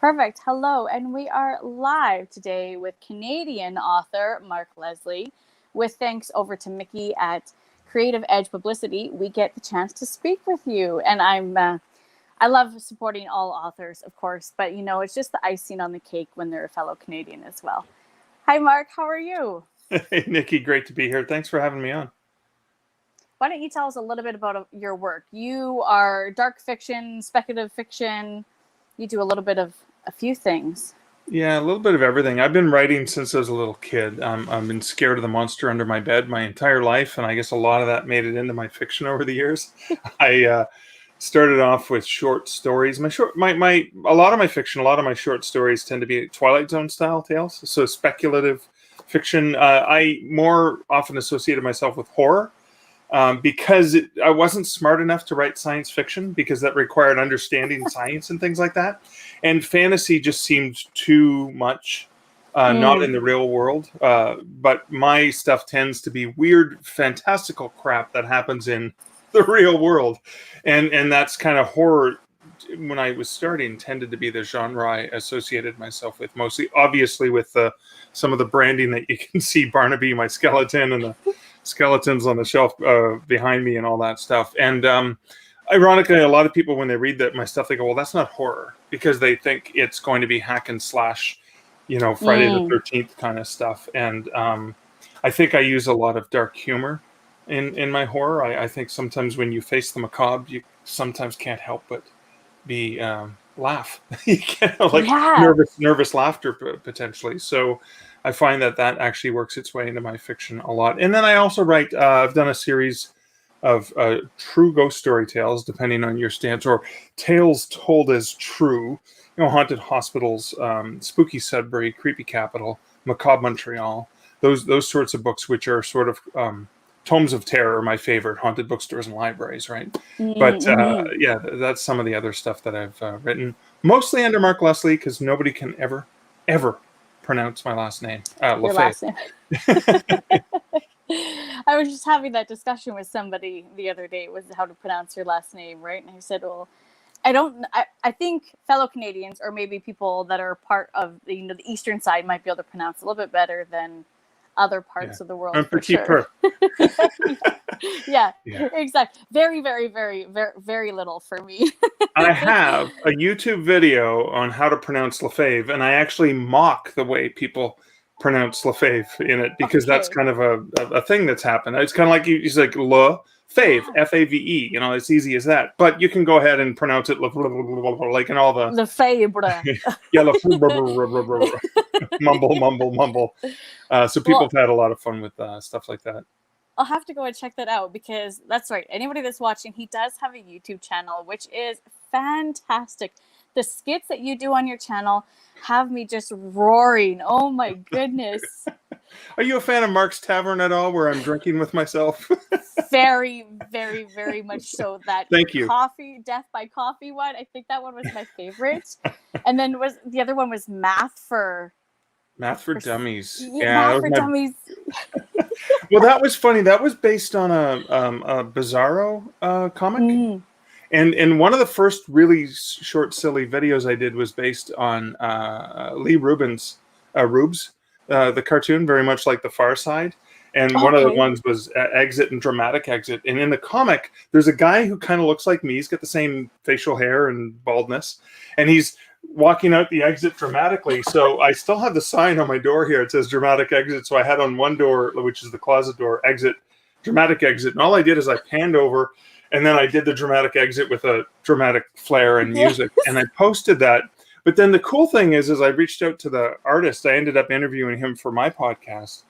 Perfect. Hello, and we are live today with Canadian author Mark Leslie. With thanks over to Mickey at Creative Edge Publicity, we get the chance to speak with you. And I love supporting all authors, of course, but it's just the icing on the cake when they're a fellow Canadian as well. Hi, Mark. How are you? Hey, Nikki. Great to be here. Thanks for having me on. Why don't you tell us a little bit about your work? You are dark fiction, speculative fiction. You do a little bit of a few things. Yeah, a little bit of everything. I've been writing since I was a little kid. I've been scared of the monster under my bed my entire life, and I guess a lot of that made it into my fiction over the years. I started off with short stories. A lot of my fiction, a lot of my short stories tend to be Twilight Zone style tales, so speculative fiction. I more often associated myself with horror. Because I wasn't smart enough to write science fiction because that required understanding science and things like that. And fantasy just seemed too much, not in the real world. But my stuff tends to be weird, fantastical crap that happens in the real world. And that's kind of horror, when I was starting, tended to be the genre I associated myself with mostly. Obviously with some of the branding that you can see, Barnaby, my skeleton, and the skeletons on the shelf behind me and all that stuff. And ironically, a lot of people, when they read my stuff, they go, well, that's not horror, because they think it's going to be hack and slash, Friday the 13th kind of stuff. And I think I use a lot of dark humor in my horror. I think sometimes when you face the macabre, you sometimes can't help but be laugh. You can't, nervous laughter potentially. So I find that actually works its way into my fiction a lot. And then I also write, I've done a series of true ghost story tales, depending on your stance, or tales told as true, haunted hospitals, spooky Sudbury, creepy Capital, macabre Montreal, those sorts of books, which are sort of tomes of terror, are my favorite, haunted bookstores and libraries, right? But yeah, that's some of the other stuff that I've written, mostly under Mark Leslie, because nobody can ever pronounce my last name. Your last name. I was just having that discussion with somebody the other day, was how to pronounce your last name, right? And I said, well, I think fellow Canadians, or maybe people that are part of the eastern side, might be able to pronounce a little bit better than other parts of the world. For sure. yeah, exactly. Very, very, very, very, very little for me. I have a YouTube video on how to pronounce Lefebvre, and I actually mock the way people pronounce Lefebvre in it, because that's kind of a thing that's happened. It's kind of like he's like Lefebvre, F-A-V-E. It's easy as that. But you can go ahead and pronounce it like in all the Lefebvre. Yeah, Lefebvre. mumble. So people have had a lot of fun with stuff like that. I'll have to go and check that out, because that's right. Anybody that's watching, he does have a YouTube channel, which is fantastic. The skits that you do on your channel have me just roaring. Oh my goodness. Are you a fan of Mark's Tavern at all, where I'm drinking with myself? Very, very, very much so. That Thank you. Death by Coffee one, I think that one was my favorite. And then the other one was Math for Dummies. Yeah, Math for Dummies. Well, that was funny. That was based on a Bizarro comic. And one of the first really short, silly videos I did was based on Lee Rubin's Rubes, the cartoon, very much like The Far Side. And one of the ones was Exit and Dramatic Exit. And in the comic, there's a guy who kind of looks like me. He's got the same facial hair and baldness. And he's walking out the exit dramatically. So I still have the sign on my door here. It says Dramatic Exit. So I had on one door, which is the closet door, Exit, Dramatic Exit. And all I did is I panned over, and then I did the dramatic exit with a dramatic flair and music. And I posted that. But then the cool thing is I reached out to the artist. I ended up interviewing him for my podcast.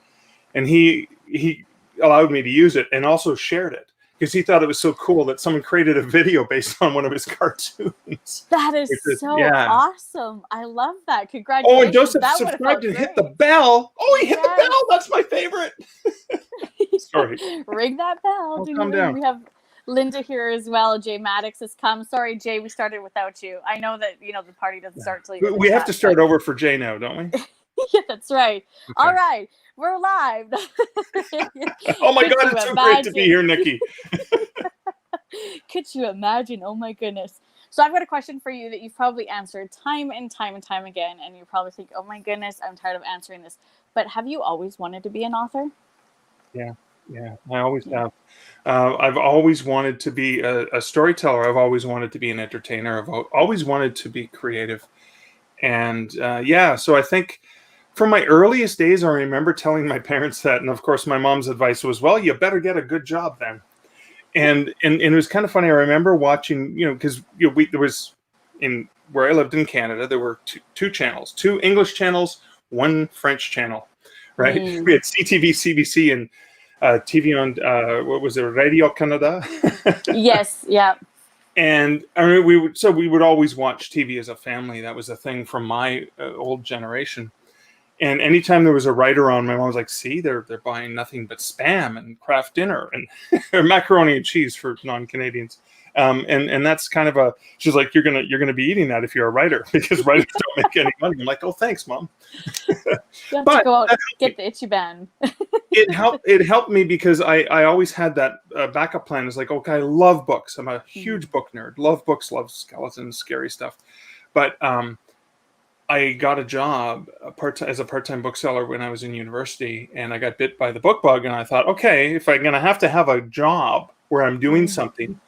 And he allowed me to use it, and also shared it, because he thought it was so cool that someone created a video based on one of his cartoons. That is so awesome. I love that. Congratulations. Oh, and Joseph subscribed and hit the bell. Oh, he hit the bell. That's my favorite. Sorry. Ring that bell. Calm down. We have Linda here as well. Jay Maddox has come. Sorry, Jay, we started without you. I know that, the party doesn't start till you. We have to start over for Jay now, don't we? Yeah, that's right. Okay. All right. We're live. Oh my God, it's so great to be here, Nikki. Could you imagine? Oh my goodness. So I've got a question for you that you've probably answered time and time and time again, and you probably think, oh my goodness, I'm tired of answering this. But have you always wanted to be an author? Yeah, yeah, I always Yeah. have. I've always wanted to be a storyteller. I've always wanted to be an entertainer. I've always wanted to be creative. And yeah, so I think from my earliest days, I remember telling my parents that. And of course, my mom's advice was, well, you better get a good job then. And it was kind of funny. I remember watching, because there was in where I lived in Canada, there were two channels, two English channels, one French channel, right? We had CTV, CBC, and TV on what was it, Radio Canada? Yes, yeah. And I mean, we would always watch TV as a family. That was a thing from my old generation. And anytime there was a writer on, my mom was like, "See, they're buying nothing but Spam and Kraft Dinner and macaroni and cheese for non-Canadians." And that's kind of she's like, "You're gonna be eating that if you're a writer, because writers don't make any money." I'm like, "Oh, thanks, Mom." You have to go out and get the itchy band. It helped me because I always had that backup plan. It's like, okay, I love books. I'm a huge book nerd. Love books, love skeletons, scary stuff. But I got a job as a part-time bookseller when I was in university, and I got bit by the book bug. And I thought, okay, if I'm going to have a job where I'm doing something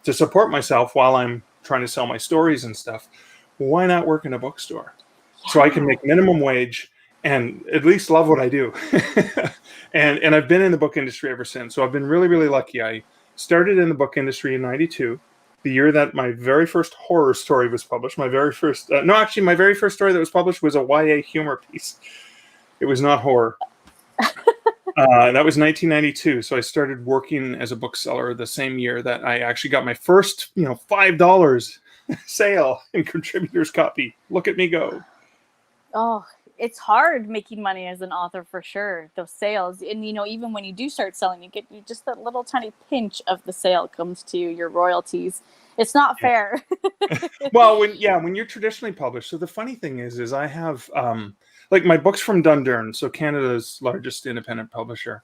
to support myself while I'm trying to sell my stories and stuff, why not work in a bookstore? Yeah. So I can make minimum wage and at least love what I do. and I've been in the book industry ever since. So I've been really, really lucky. I started in the book industry in 92. The year that my very first horror story was published. My very first story that was published was a YA humor piece. It was not horror. That was 1992. So I started working as a bookseller the same year that I actually got my first, $5 sale in contributor's copy. Look at me go. Oh, it's hard making money as an author for sure. Those sales, and even when you do start selling, you get just that little tiny pinch of the sale comes to your royalties. It's not fair. Well, when you're traditionally published. So the funny thing is I have like my books from Dundurn, so Canada's largest independent publisher.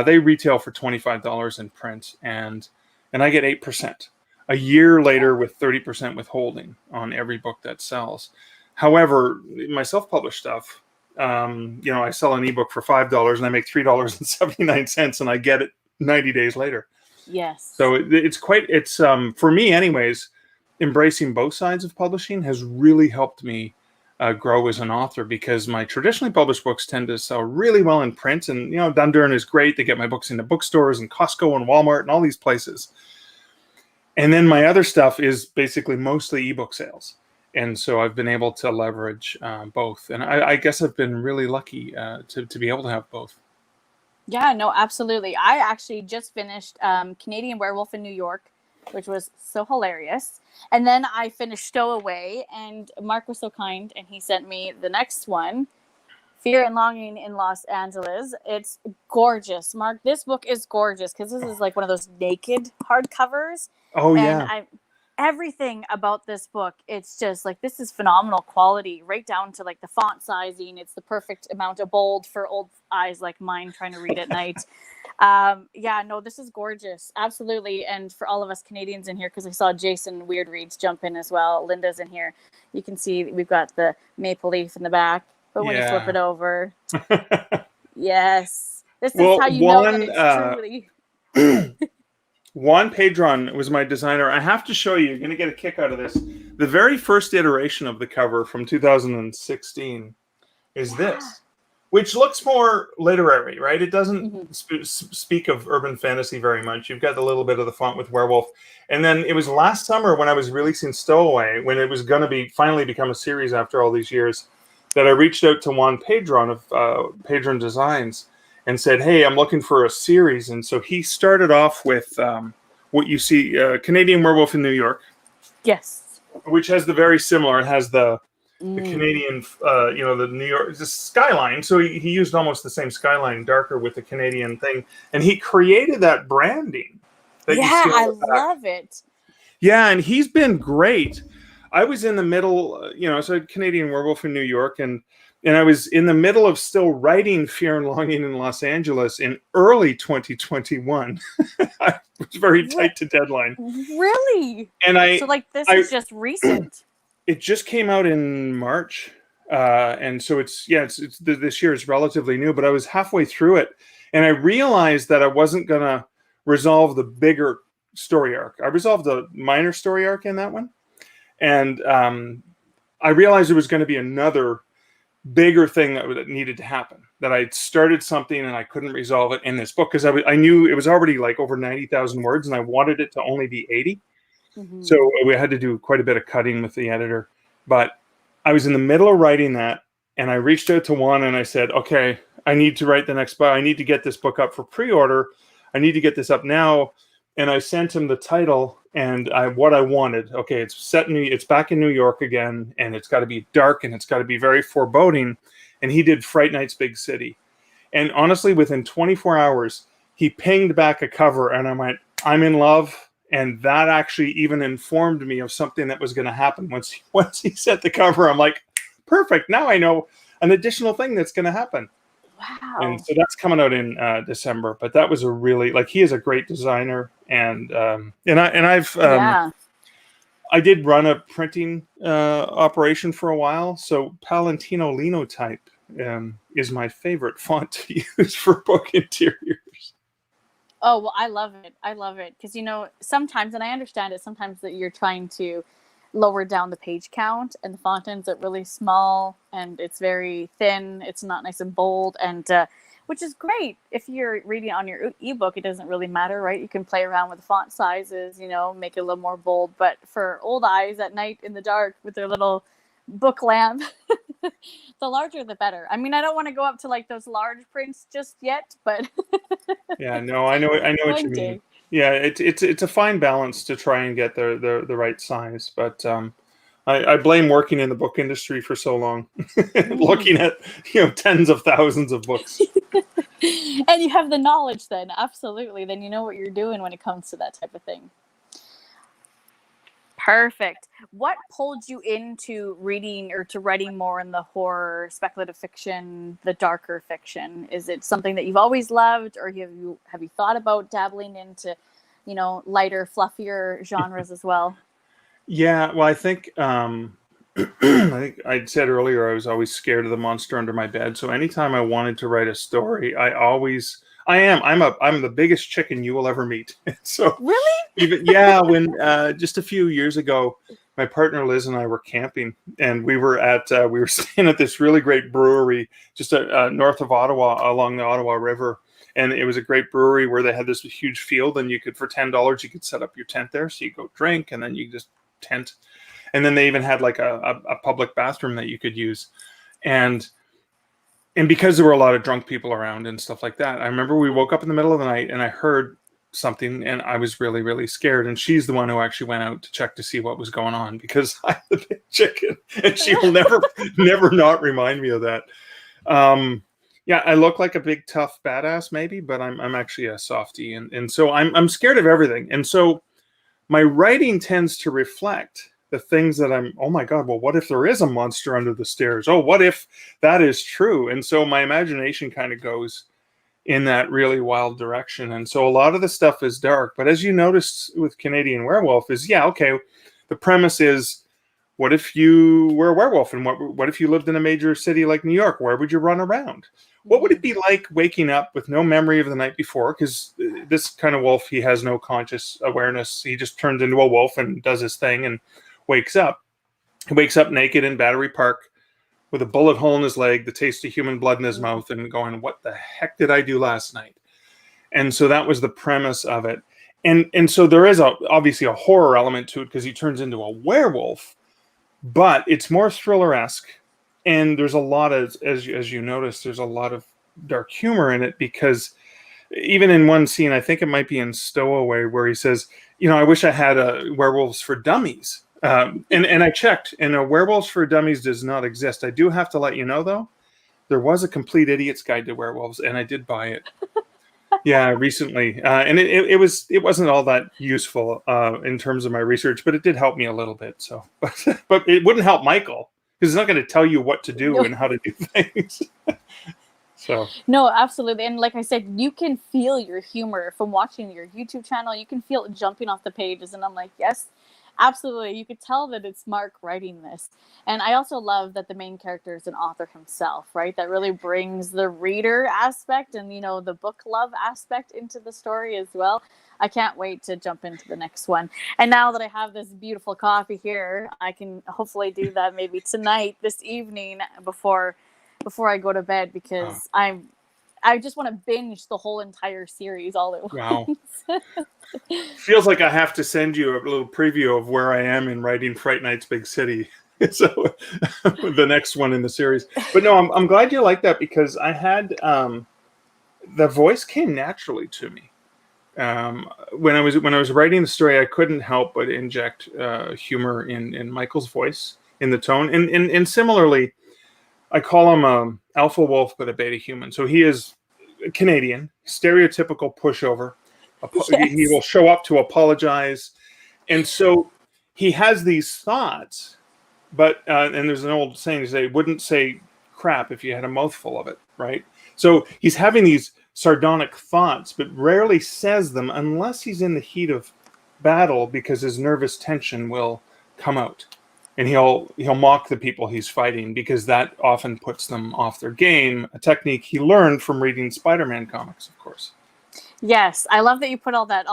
They retail for $25 in print, and I get 8% a year later with 30% withholding on every book that sells. However, my self-published stuff, I sell an ebook for $5 and I make $3.79, and I get it 90 days later. Yes. So it's for me anyways, embracing both sides of publishing has really helped me grow as an author, because my traditionally published books tend to sell really well in print. And, Dundurn is great. They get my books into bookstores and Costco and Walmart and all these places. And then my other stuff is basically mostly ebook sales. And so I've been able to leverage both. And I guess I've been really lucky to be able to have both. Yeah, no, absolutely. I actually just finished Canadian Werewolf in New York, which was so hilarious. And then I finished Stowe Away, and Mark was so kind, and he sent me the next one, Fear and Longing in Los Angeles. It's gorgeous. Mark, this book is gorgeous because this is like one of those naked hardcovers. Oh, and yeah. Everything about this book, it's just like, this is phenomenal quality, right down to like the font sizing. It's the perfect amount of bold for old eyes like mine trying to read at night. Yeah, no, this is gorgeous. Absolutely. And for all of us Canadians in here, because I saw Jason Weird Reads jump in as well. Linda's in here. You can see we've got the maple leaf in the back, but when you flip it over, yes, this is how you know that it's truly... Juan Pedron was my designer. I have to show you. You're going to get a kick out of this. The very first iteration of the cover from 2016 is this, which looks more literary, right? It doesn't speak of urban fantasy very much. You've got a little bit of the font with werewolf. And then it was last summer when I was releasing Stowe Away, when it was going to finally become a series after all these years, that I reached out to Juan Pedron of Pedron Designs and said, hey, I'm looking for a series. And so he started off with what you see, Canadian Werewolf in New York. Yes. Which has the very similar, it has the Canadian, the New York, the skyline. So he used almost the same skyline, darker with the Canadian thing. And he created that branding. I love it. Yeah, and he's been great. I was in the middle, so Canadian Werewolf in New York, and And I was in the middle of still writing Fear and Longing in Los Angeles in early 2021. I was very tight to deadline. Really? And So like this is just recent. It just came out in March. And so it's this year is relatively new, but I was halfway through it and I realized that I wasn't going to resolve the bigger story arc. I resolved the minor story arc in that one. And I realized there was going to be another bigger thing that needed to happen, that I'd started something and I couldn't resolve it in this book because I knew it was already like over 90,000 words and I wanted it to only be 80. Mm-hmm. So we had to do quite a bit of cutting with the editor. But I was in the middle of writing that and I reached out to Juan and I said, okay, I need to write the next book. I need to get this book up for pre-order. I need to get this up now. And I sent him the title and what I wanted. Okay, it's back in New York again, and it's got to be dark and it's got to be very foreboding. And he did Fright Night's Big City. And honestly, within 24 hours, he pinged back a cover and I went, I'm in love. And that actually even informed me of something that was going to happen. Once he set the cover, I'm like, perfect. Now I know an additional thing that's going to happen. Wow. And so that's coming out in December. But that was a really, like, he is a great designer. And I did run a printing operation for a while. So Palantino Linotype is my favorite font to use for book interiors. Oh, well, I love it. I love it. Because, sometimes, and I understand it, sometimes that you're trying to lower down the page count and the font ends up really small and it's very thin. It's not nice and bold, and which is great. If you're reading on your ebook, it doesn't really matter, right? You can play around with the font sizes, make it a little more bold. But for old eyes at night in the dark with their little book lamp, the larger the better. I mean, I don't want to go up to like those large prints just yet, but yeah, no, I know what you mean. Yeah, it's a fine balance to try and get the right size, but I blame working in the book industry for so long, looking at tens of thousands of books. And you have the knowledge then, absolutely. Then you know what you're doing when it comes to that type of thing. Perfect. What pulled you into reading or to writing more in the horror, speculative fiction, the darker fiction? Is it something that you've always loved, or have you thought about dabbling into, lighter, fluffier genres as well? Yeah, well, I think I think I'd said earlier I was always scared of the monster under my bed. So anytime I wanted to write a story, I'm the biggest chicken you will ever meet. So really, when just a few years ago, my partner Liz and I were camping, and we were staying at this really great brewery just north of Ottawa, along the Ottawa River, and it was a great brewery where they had this huge field, and you could, for $10 you could set up your tent there, so you go drink, and then you just tent, and then they even had like a public bathroom that you could use, and because there were a lot of drunk people around and stuff like that, I remember we woke up in the middle of the night and I heard something and I was really, really scared. And she's the one who actually went out to check to see what was going on, because I'm the big chicken and she will never not remind me of that. Yeah, I look like a big tough badass maybe, but I'm actually a softie. And so I'm scared of everything. And so my writing tends to reflect the things that oh my God, well, what if there is a monster under the stairs? Oh, what if that is true? And so my imagination kind of goes in that really wild direction. And so a lot of the stuff is dark. But as you noticed with Canadian Werewolf is, the premise is, what if you were a werewolf? And what if you lived in a major city like New York? Where would you run around? What would it be like waking up with no memory of the night before? Because this kind of wolf, he has no conscious awareness. He just turns into a wolf and does his thing and wakes up. He wakes up naked in Battery Park with a bullet hole in his leg, the taste of human blood in his mouth, and going, what the heck did I do last night? And so that was the premise of it. And so there is obviously a horror element to it because he turns into a werewolf, but it's more thriller-esque. And there's a lot of, as you notice, there's a lot of dark humor in it, because even in one scene, I think it might be in Stowe Away, where he says, I wish I had Werewolves for Dummies. And I checked, and Werewolves for Dummies does not exist. I do have to let you know, though, there was a Complete Idiot's Guide to Werewolves, and I did buy it. Yeah, recently. And it wasn't all that useful in terms of my research, but it did help me a little bit. So, but it wouldn't help Michael. because it's not going to tell you what to do and how to do things. So no, absolutely. And like I said, you can feel your humor from watching your YouTube channel. You can feel it jumping off the pages. And I'm like, yes, absolutely. You could tell that it's Mark writing this. And I also love that the main character is an author himself, right? That really brings the reader aspect and, you know, the book love aspect into the story as well. I can't wait to jump into the next one. And now that I have this beautiful coffee here, I can hopefully do that maybe tonight, this evening, before I go to bed, because I just want to binge the whole entire series all at wow. once. Feels like I have to send you a little preview of where I am in writing Fright Night's Big City. So the next one in the series. But no, I'm glad you like that, because I had the voice came naturally to me. When I was writing the story, I couldn't help but inject humor in Michael's voice, in the tone, and similarly, I call him a alpha wolf but a beta human. So he is Canadian, stereotypical pushover. Yes. He will show up to apologize, and so he has these thoughts. But and there's an old saying to say, "Wouldn't say crap if you had a mouthful of it," right? So he's having these sardonic thoughts, but rarely says them unless he's in the heat of battle, because his nervous tension will come out, and he'll mock the people he's fighting, because that often puts them off their game. A technique he learned from reading Spider-Man comics, of course. Yes, I love that you put all that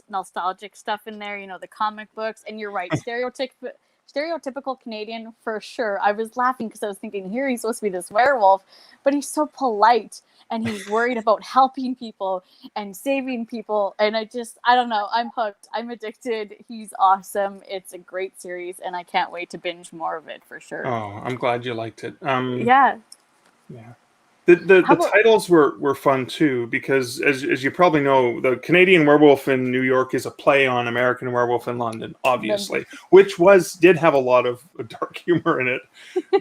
nostalgic stuff in there. You know, the comic books, and you're right, stereotypical Canadian for sure. I was laughing because I was thinking, here he's supposed to be this werewolf, but he's so polite and he's worried about helping people and saving people. And I don't know. I'm hooked. I'm addicted. He's awesome. It's a great series, and I can't wait to binge more of it for sure. Oh, I'm glad you liked it. Yeah. Yeah. The titles were fun too, because as you probably know, the Canadian Werewolf in New York is a play on American Werewolf in London, obviously, which did have a lot of dark humor in it,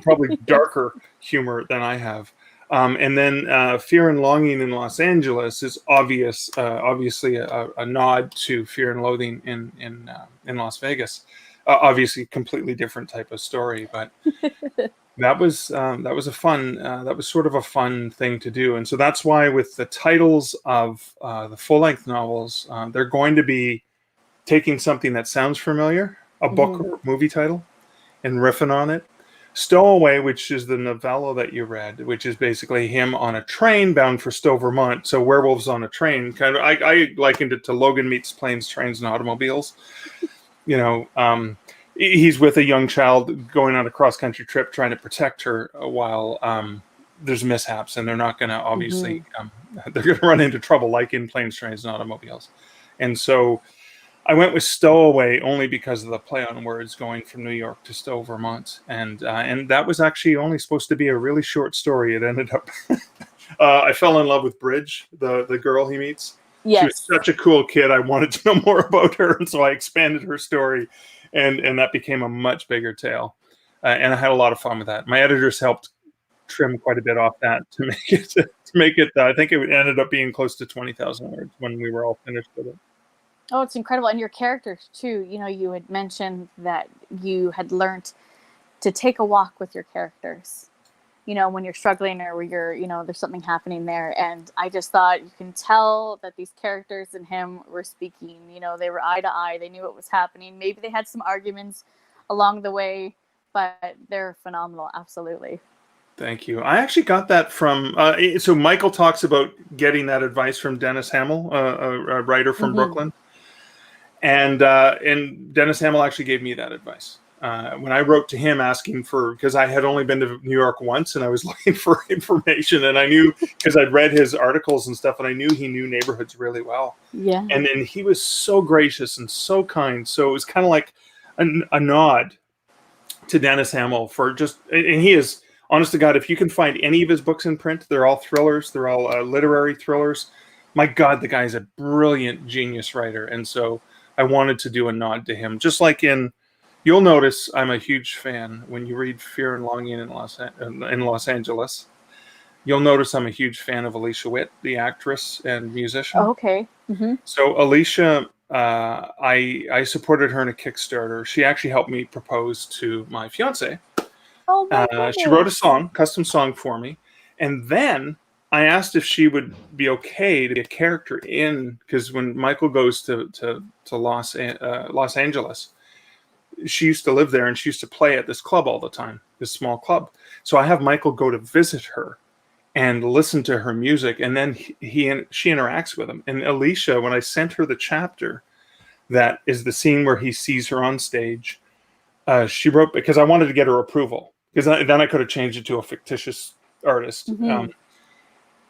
probably darker humor than I have. And then Fear and Longing in Los Angeles is obviously a nod to Fear and Loathing in Las Vegas. Obviously, completely different type of story, but. That was sort of a fun thing to do, and so that's why with the titles of the full-length novels, they're going to be taking something that sounds familiar, a book or movie title, and riffing on it. Stowe Away, which is the novella that you read, which is basically him on a train bound for Stowe, Vermont. So werewolves on a train. Kind of, I likened it to Logan Meets Planes, Trains, and Automobiles. You know. He's with a young child going on a cross-country trip trying to protect her while there's mishaps, and they're not going to obviously they're going to run into trouble like in Planes, Trains, and Automobiles. And so I went with Stowe Away only because of the play on words, going from New York to Stowe, Vermont, and that was actually only supposed to be a really short story. It ended up I fell in love with Bridge, the girl he meets. Yes. She was such a cool kid. I wanted to know more about her, and so I expanded her story. And that became a much bigger tale, and I had a lot of fun with that. My editors helped trim quite a bit off that to make it. I think it ended up being close to 20,000 words when we were all finished with it. Oh, it's incredible, and your characters too. You know, you had mentioned that you had learned to take a walk with your characters. You know, when you're struggling or you're, you know, there's something happening there. And I just thought you can tell that these characters and him were speaking. You know, they were eye to eye. They knew what was happening. Maybe they had some arguments along the way, but they're phenomenal. Absolutely. Thank you. I actually got that from, so Michael talks about getting that advice from Dennis Hamill, a writer from Brooklyn. And Dennis Hamill actually gave me that advice. When I wrote to him asking because I had only been to New York once and I was looking for information, and I knew, because I'd read his articles and stuff, and I knew he knew neighborhoods really well. Yeah. And then he was so gracious and so kind. So it was kind of like a nod to Dennis Hamill for and he is, honest to God, if you can find any of his books in print, they're all thrillers. They're all literary thrillers. My God, the guy's a brilliant genius writer. And so I wanted to do a nod to him, just like you'll notice I'm a huge fan when you read Fear and Longing in Los Angeles. You'll notice I'm a huge fan of Alicia Witt, the actress and musician. Oh, okay. So Alicia, I supported her in a Kickstarter. She actually helped me propose to my fiance. Oh my She wrote a goodness. song, custom song for me. And then I asked if she would be okay to be a character in, because when Michael goes to Los Angeles, she used to live there and she used to play at this club all the time, this small club. So I have Michael go to visit her and listen to her music, and then she interacts with him. And Alicia, when I sent her the chapter that is the scene where he sees her on stage, she wrote, because I wanted to get her approval, because then I could have changed it to a fictitious artist.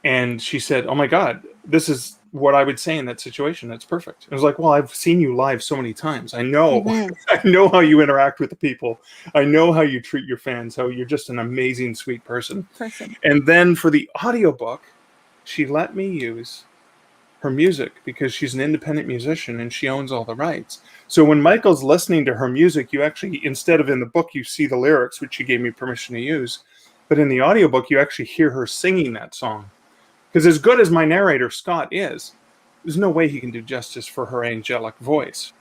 And she said, "Oh my God, this is what I would say in that situation. That's perfect." I was like, "Well, I've seen you live so many times. I know, I know how you interact with the people. I know how you treat your fans. How you're just an amazing, sweet person." And then for the audiobook, she let me use her music because she's an independent musician and she owns all the rights. So when Michael's listening to her music, you actually, instead of in the book, you see the lyrics, which she gave me permission to use. But in the audiobook, you actually hear her singing that song. Because as good as my narrator, Scott, is, there's no way he can do justice for her angelic voice.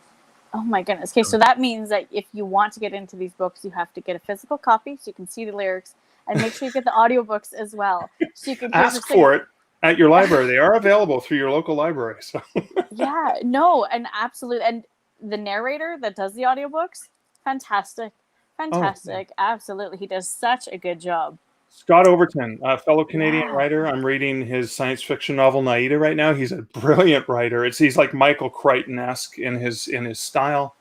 Oh my goodness. Okay, so that means that if you want to get into these books, you have to get a physical copy so you can see the lyrics, and make sure you get the audiobooks as well. So you can ask for it at your library. They are available through your local library. So yeah, no, and absolutely. And the narrator that does the audiobooks, fantastic. Fantastic. Absolutely. He does such a good job. Scott Overton, a fellow Canadian writer. I'm reading his science fiction novel Naida right now. He's a brilliant writer. He's like Michael Crichton-esque in his style.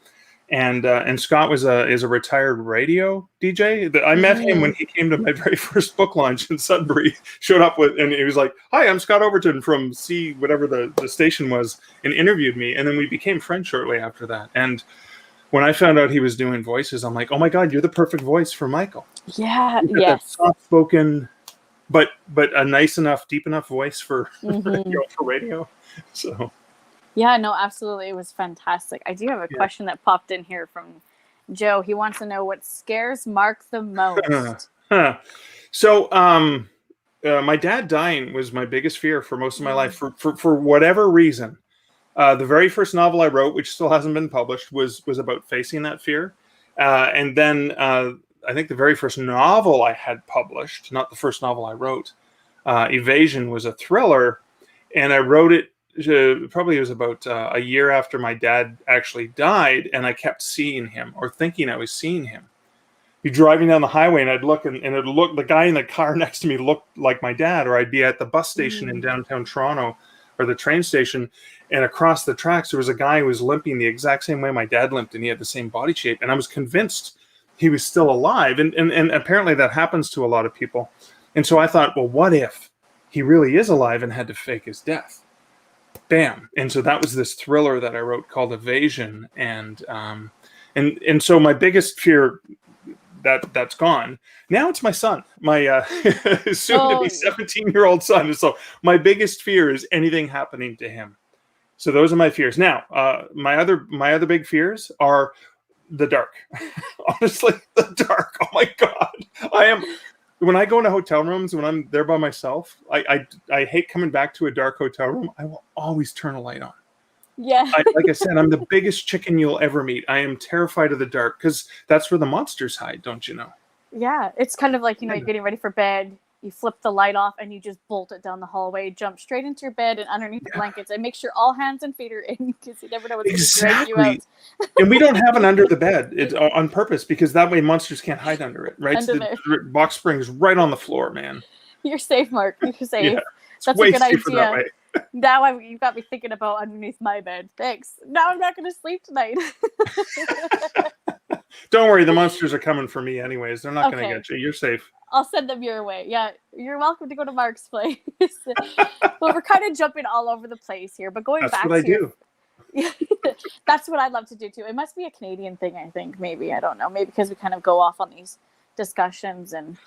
And Scott is a retired radio DJ. I met him when he came to my very first book launch in Sudbury. Showed up and he was like, "Hi, I'm Scott Overton from C whatever the station was," and interviewed me. And then we became friends shortly after that. And when I found out he was doing voices, I'm like, "Oh my God, you're the perfect voice for Michael." Yeah, that soft-spoken, but a nice enough, deep enough voice for for radio. So yeah, no, absolutely, it was fantastic. I do have a question that popped in here from Joe. He wants to know what scares Mark the most. So my dad dying was my biggest fear for most of my life, for whatever reason. The very first novel I wrote, which still hasn't been published, was about facing that fear. And then I think the very first novel I had published, not the first novel I wrote, Evasion, was a thriller. And I wrote it, probably it was about a year after my dad actually died. And I kept seeing him, or thinking I was seeing him. Be driving down the highway and I'd look and it'd look, the guy in the car next to me looked like my dad, or I'd be at the bus station in downtown Toronto, or the train station, and across the tracks there was a guy who was limping the exact same way my dad limped, and he had the same body shape, and I was convinced he was still alive, and apparently that happens to a lot of people. And so I thought, well, what if he really is alive and had to fake his death? Bam. And so that was this thriller that I wrote called Evasion, and so my biggest fear, that's gone. Now it's my son, my soon to be 17-year-old son. So my biggest fear is anything happening to him. So those are my fears. Now, my other big fears are the dark. Honestly, the dark. Oh my God. When I go into hotel rooms, when I'm there by myself, I hate coming back to a dark hotel room. I will always turn a light on. Yeah. Like I said, I'm the biggest chicken you'll ever meet. I am terrified of the dark because that's where the monsters hide, don't you know? Yeah. It's kind of like, you're getting ready for bed. You flip the light off and you just bolt it down the hallway, jump straight into your bed and underneath the blankets, and make sure all hands and feet are in, because you never know what's going to drag you out. And we don't have an under the bed. It's on purpose, because that way monsters can't hide under it, right? So the box springs right on the floor, man. You're safe, Mark. You're safe. Yeah, that's a good idea. Now you've got me thinking about underneath my bed. Thanks. Now I'm not going to sleep tonight. Don't worry, the monsters are coming for me anyways. They're not going to get you. You're safe. I'll send them your way. Yeah, you're welcome to go to Mark's place. Well, we're kind of jumping all over the place here, but going back to I do. That's what I'd love to do too. It must be a Canadian thing, I think. Maybe, I don't know. Maybe because we kind of go off on these discussions. And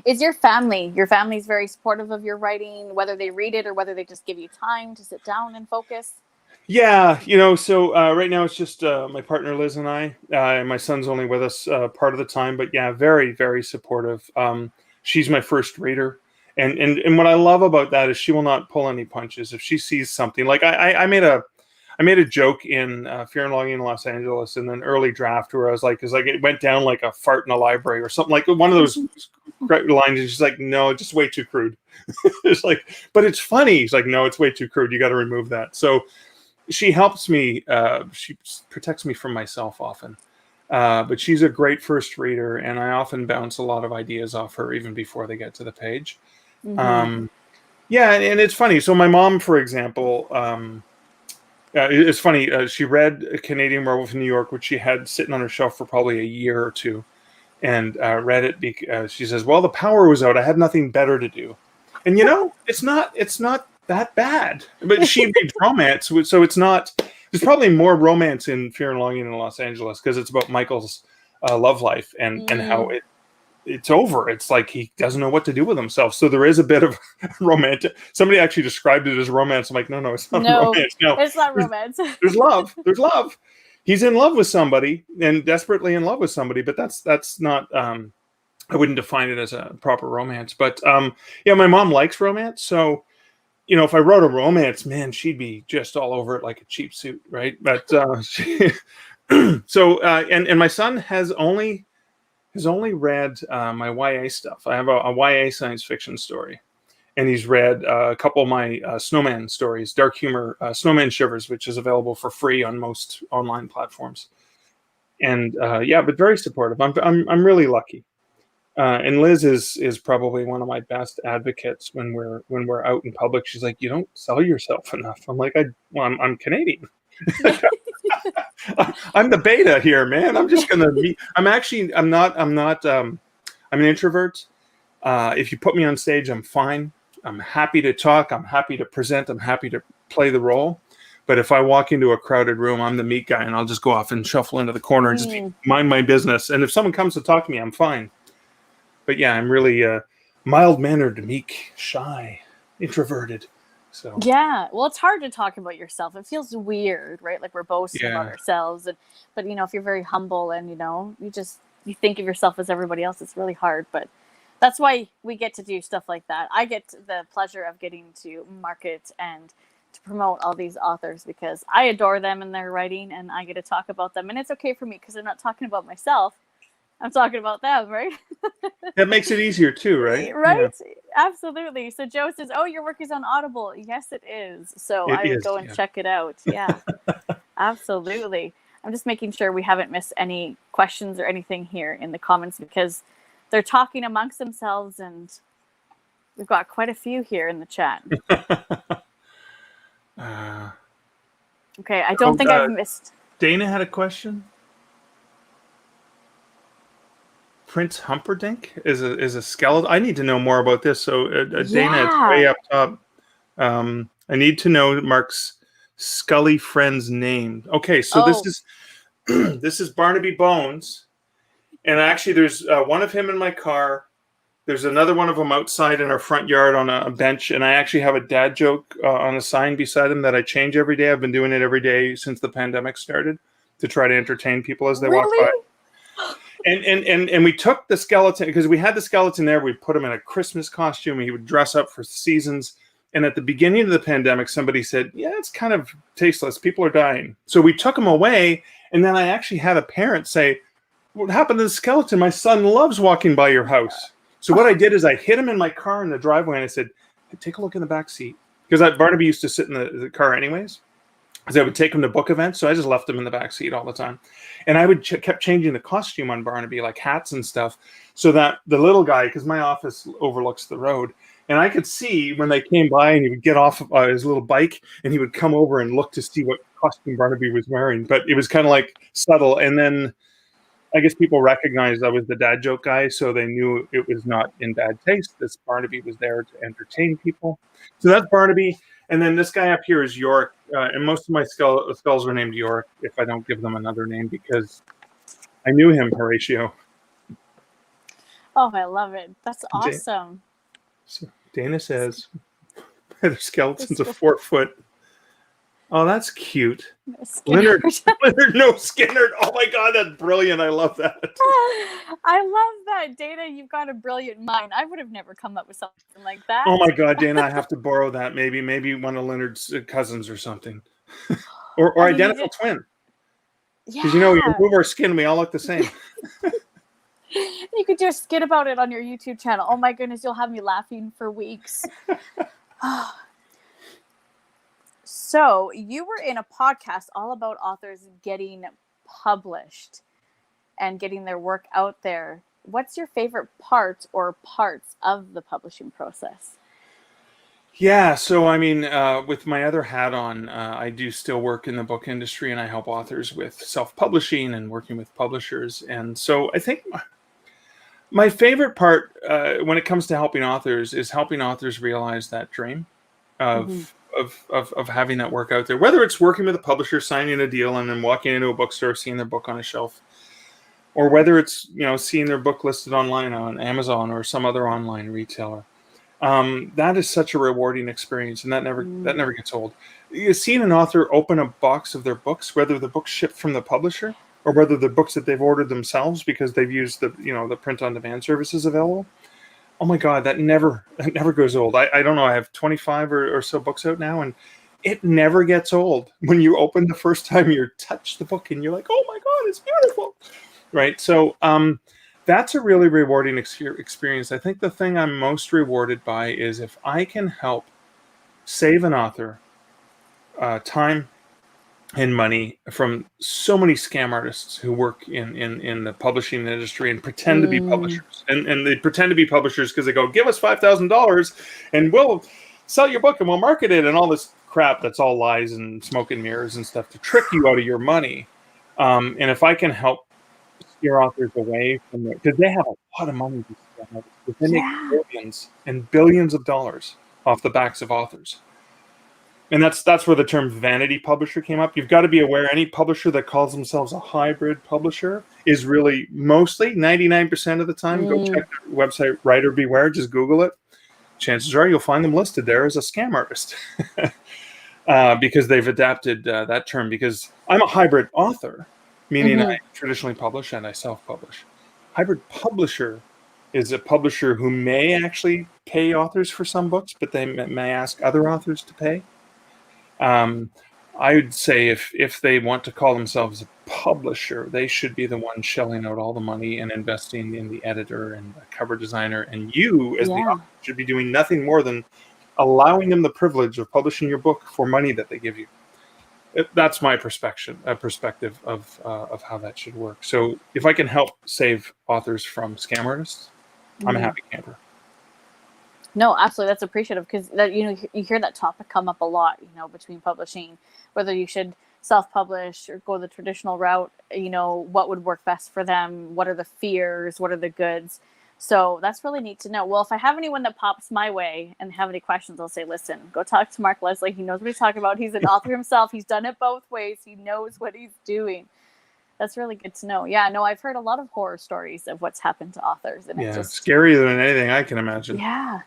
is your family's very supportive of your writing, whether they read it or whether they just give you time to sit down and focus? Yeah, so right now it's just my partner Liz and I, and my son's only with us part of the time, but yeah, very, very supportive. She's my first reader, and what I love about that is she will not pull any punches. If she sees something, like I made a I made a joke in Fear and Loathing in Los Angeles in an early draft where I was like, because like it went down like a fart in a library or something, like one of those lines. And she's like, no, just way too crude. It's like, but it's funny. He's like, no, it's way too crude. You got to remove that. So she helps me. She protects me from myself often. But she's a great first reader, and I often bounce a lot of ideas off her even before they get to the page. Yeah, and it's funny. So my mom, for example, it's funny. She read Canadian Werewolf in New York, which she had sitting on her shelf for probably a year or two, and read it because she says, "Well, the power was out. I had nothing better to do." And it's not that bad. But she reads romance, so it's not. There's probably more romance in Fear and Loathing in Los Angeles because it's about Michael's love life and how it's over. It's like he doesn't know what to do with himself. So there is a bit of romantic. Somebody actually described it as romance. I'm like, no, it's not romance. No, it's not romance. There's love. There's love. He's in love with somebody and desperately in love with somebody, but that's not. I wouldn't define it as a proper romance. But yeah, my mom likes romance, so. If I wrote a romance, man, she'd be just all over it like a cheap suit, right? But so and my son has only read my YA stuff. I have a YA science fiction story, and he's read a couple of my snowman stories, dark humor, Snowman Shivers, which is available for free on most online platforms. And yeah, but very supportive. I'm really lucky. And Liz is probably one of my best advocates when we're out in public. She's like, you don't sell yourself enough. I'm like, I'm Canadian. I'm the beta here, man. I'm just gonna meet. I'm an introvert. If you put me on stage, I'm fine. I'm happy to talk. I'm happy to present. I'm happy to play the role. But if I walk into a crowded room, I'm the meat guy, and I'll just go off and shuffle into the corner and just mind my business. And if someone comes to talk to me, I'm fine. But yeah, I'm really mild-mannered, meek, shy, introverted. So yeah, well, it's hard to talk about yourself. It feels weird, right? Like we're boasting about ourselves, but if you're very humble and you think of yourself as everybody else, it's really hard. But that's why we get to do stuff like that. I get the pleasure of getting to market and to promote all these authors because I adore them and their writing, and I get to talk about them, and it's okay for me because I'm not talking about myself. I'm talking about them, right? That makes it easier too, right? Right? Yeah. Absolutely. So Joe says, oh, your work is on Audible. Yes, it is. So I would go and check it out. Yeah, absolutely. I'm just making sure we haven't missed any questions or anything here in the comments because they're talking amongst themselves and we've got quite a few here in the chat. Okay, I don't think I've missed. Dana had a question. Prince Humperdinck is a skeleton. I need to know more about this. So Dana, it's way up top. I need to know Mark's Scully friend's name. Okay, so this is this is Barnaby Bones, and actually there's one of him in my car. There's another one of them outside in our front yard on a bench, and I actually have a dad joke on a sign beside him that I change every day. I've been doing it every day since the pandemic started to try to entertain people as they walk by. And we took the skeleton because we had the skeleton there. We put him in a Christmas costume. He would dress up for seasons. And at the beginning of the pandemic, somebody said, yeah, it's kind of tasteless. People are dying. So we took him away. And then I actually had a parent say, what happened to the skeleton? My son loves walking by your house. So what I did is I hid him in my car in the driveway. And I said, hey, take a look in the back seat. Because Barnaby used to sit in the car anyways. Because I would take him to book events, so I just left him in the back seat all the time. And I would kept changing the costume on Barnaby, like hats and stuff, so that the little guy, because my office overlooks the road, and I could see when they came by, and he would get off his little bike, and he would come over and look to see what costume Barnaby was wearing. But it was kind of like subtle. And then I guess people recognized I was the dad joke guy, so they knew it was not in bad taste. This Barnaby was there to entertain people. So that's Barnaby. And then this guy up here is York, and most of my skulls are named York if I don't give them another name because I knew him, Horatio. Oh, I love it. That's awesome. So Dana says the skeleton's a 4 foot. Oh, that's cute. Leonard, no Skinner. Oh my God, that's brilliant. I love that. I love that. Dana, you've got a brilliant mind. I would have never come up with something like that. Oh my God, Dana, I have to borrow that. Maybe one of Leonard's cousins or something. or I mean, identical twin. Because we yeah. remove our skin, we all look the same. You could do a skit about it on your YouTube channel. Oh my goodness, you'll have me laughing for weeks. So you were in a podcast all about authors getting published and getting their work out there. What's your favorite part or parts of the publishing process? Yeah, so I mean, with my other hat on, I do still work in the book industry, and I help authors with self-publishing and working with publishers. And so I think my favorite part when it comes to helping authors is helping authors realize that dream of of having that work out there. Whether it's working with a publisher, signing a deal, and then walking into a bookstore, seeing their book on a shelf, or whether it's seeing their book listed online on Amazon or some other online retailer. That is such a rewarding experience, and that never gets old. Seeing an author open a box of their books, whether the book's shipped from the publisher or whether the books that they've ordered themselves because they've used the print on demand services available. Oh my God, that never goes old. I don't know. I have 25 or so books out now, and it never gets old. When you open the first time, you touch the book and you're like, oh my God, it's beautiful, right? So that's a really rewarding experience. I think the thing I'm most rewarded by is if I can help save an author time and money from so many scam artists who work in the publishing industry and pretend to be publishers. And they pretend to be publishers because they go, give us $5,000 and we'll sell your book and we'll market it, and all this crap that's all lies and smoke and mirrors and stuff to trick you out of your money. And if I can help steer authors away from it, because they have a lot of money to spend. They make billions and billions of dollars off the backs of authors. And that's where the term vanity publisher came up. You've got to be aware any publisher that calls themselves a hybrid publisher is really mostly 99% of the time. Go check their website, Writer Beware, just Google it. Chances are you'll find them listed there as a scam artist because they've adapted that term. Because I'm a hybrid author, meaning I traditionally publish and I self-publish. Hybrid publisher is a publisher who may actually pay authors for some books, but they may ask other authors to pay. I would say if they want to call themselves a publisher, they should be the one shelling out all the money and investing in the editor and the cover designer. And you, as the author, should be doing nothing more than allowing them the privilege of publishing your book for money that they give you. That's my perspective of how that should work. So if I can help save authors from scam artists, I'm a happy camper. No, absolutely. That's appreciative because you hear that topic come up a lot, between publishing, whether you should self-publish or go the traditional route, what would work best for them? What are the fears? What are the goods? So that's really neat to know. Well, if I have anyone that pops my way and have any questions, I'll say, listen, go talk to Mark Leslie. He knows what he's talking about. He's an author himself. He's done it both ways. He knows what he's doing. That's really good to know. Yeah, no, I've heard a lot of horror stories of what's happened to authors. And it's just scarier than anything I can imagine. Yeah,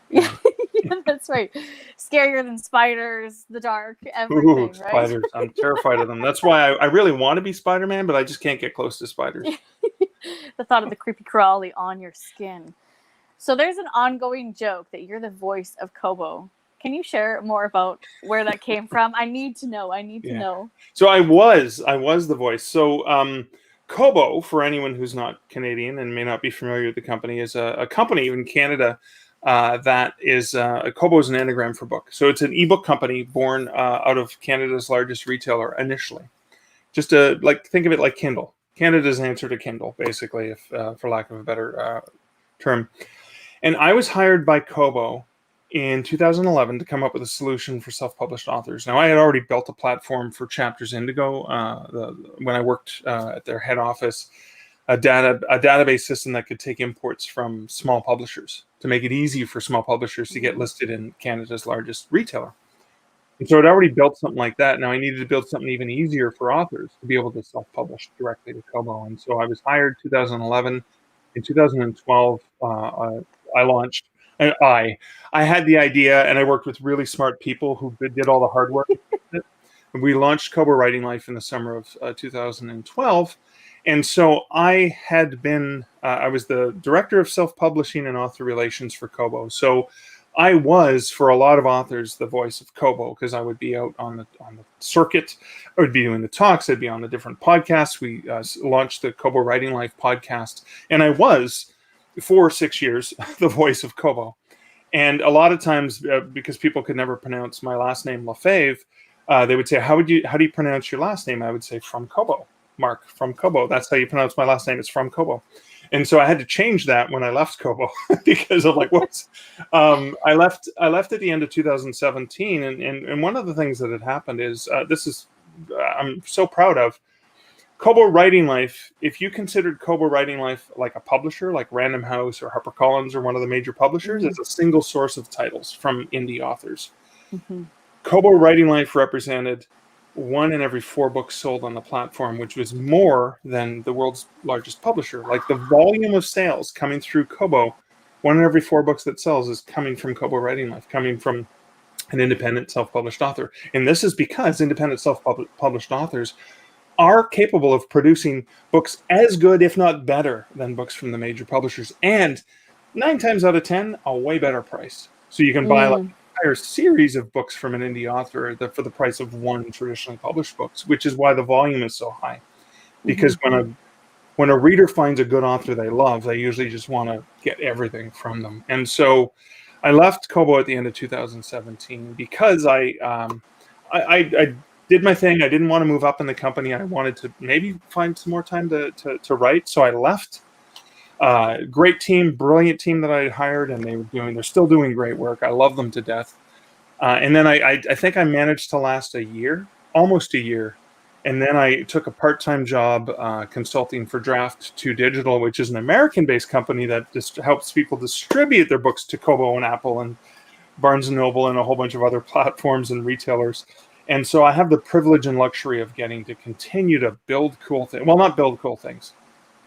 that's right. Scarier than spiders, the dark, everything, right? Spiders. I'm terrified of them. That's why I really want to be Spider-Man, but I just can't get close to spiders. The thought of the creepy crawly on your skin. So there's an ongoing joke that you're the voice of Kobo. Can you share more about where that came from? I need to know. To know. So I was the voice. So Kobo, for anyone who's not Canadian and may not be familiar with the company, is a company in Canada that is Kobo is an anagram for book. So it's an ebook company born out of Canada's largest retailer initially. Just think of it like Kindle. Canada's answer to Kindle, basically, if for lack of a better term. And I was hired by Kobo in 2011 to come up with a solution for self-published authors. Now, I had already built a platform for Chapters Indigo when I worked at their head office, a database system that could take imports from small publishers to make it easy for small publishers to get listed in Canada's largest retailer. And so I'd already built something like that. Now I needed to build something even easier for authors to be able to self-publish directly to Kobo. And so I was hired 2011. In 2012, I launched. And I had the idea, and I worked with really smart people who did all the hard work. We launched Kobo Writing Life in the summer of 2012. And so I had been, I was the director of self-publishing and author relations for Kobo. So I was, for a lot of authors, the voice of Kobo, because I would be out on the circuit. I would be doing the talks. I'd be on the different podcasts. We launched the Kobo Writing Life podcast, and I was, for 6 years, the voice of Kobo. And a lot of times, because people could never pronounce my last name, Lefebvre, they would say, how do you pronounce your last name? I would say, from Kobo, Mark, from Kobo. That's how you pronounce my last name. It's from Kobo. And so I had to change that when I left Kobo because I'm like, whoops. I left at the end of 2017. And one of the things that had happened is, I'm so proud of, Kobo Writing Life. If you considered Kobo Writing Life like a publisher, like Random House or HarperCollins or one of the major publishers, it's a single source of titles from indie authors. Kobo Writing Life represented 1 in every 4 books sold on the platform, which was more than the world's largest publisher. Like, the volume of sales coming through Kobo, 1 in every 4 books that sells is coming from Kobo Writing Life, coming from an independent self-published author. And this is because independent self-published authors are capable of producing books as good, if not better, than books from the major publishers. And 9 times out of 10, a way better price. So you can buy like an entire series of books from an indie author for the price of 1 traditionally published book, which is why the volume is so high. Because when a reader finds a good author they love, they usually just want to get everything from them. And so I left Kobo at the end of 2017 because I did my thing. I didn't want to move up in the company. I wanted to maybe find some more time to write. So I left. Great team, brilliant team that I had hired, and they're still doing great work. I love them to death. And then I think I managed to last a year, almost a year. And then I took a part-time job consulting for Draft 2 Digital, which is an American-based company that just helps people distribute their books to Kobo and Apple and Barnes & Noble and a whole bunch of other platforms and retailers. And so I have the privilege and luxury of getting to continue to build cool things. Well, not build cool things.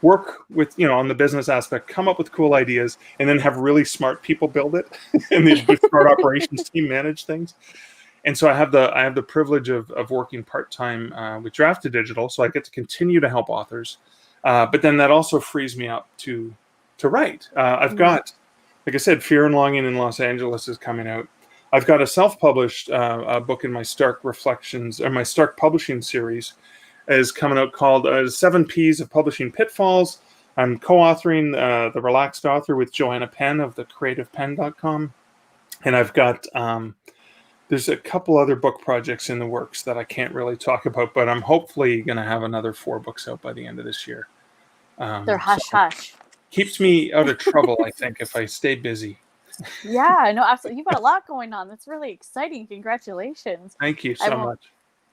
Work with, on the business aspect, come up with cool ideas, and then have really smart people build it, and the smart operations team manage things. And so I have the privilege of working part-time with Draft 2 Digital, so I get to continue to help authors. But then that also frees me up to write. I've got, like I said, Fear and Longing in Los Angeles is coming out. I've got a self-published book in my Stark Reflections, or my Stark Publishing series, is coming out called 7 Ps of Publishing Pitfalls. I'm co-authoring The Relaxed Author with Joanna Penn of thecreativepenn.com. And I've got, there's a couple other book projects in the works that I can't really talk about, but I'm hopefully going to have another 4 books out by the end of this year. They're hush-hush. Keeps me out of trouble, I think, if I stay busy. Yeah, no, absolutely. You've got a lot going on. That's really exciting. Congratulations. Thank you so much.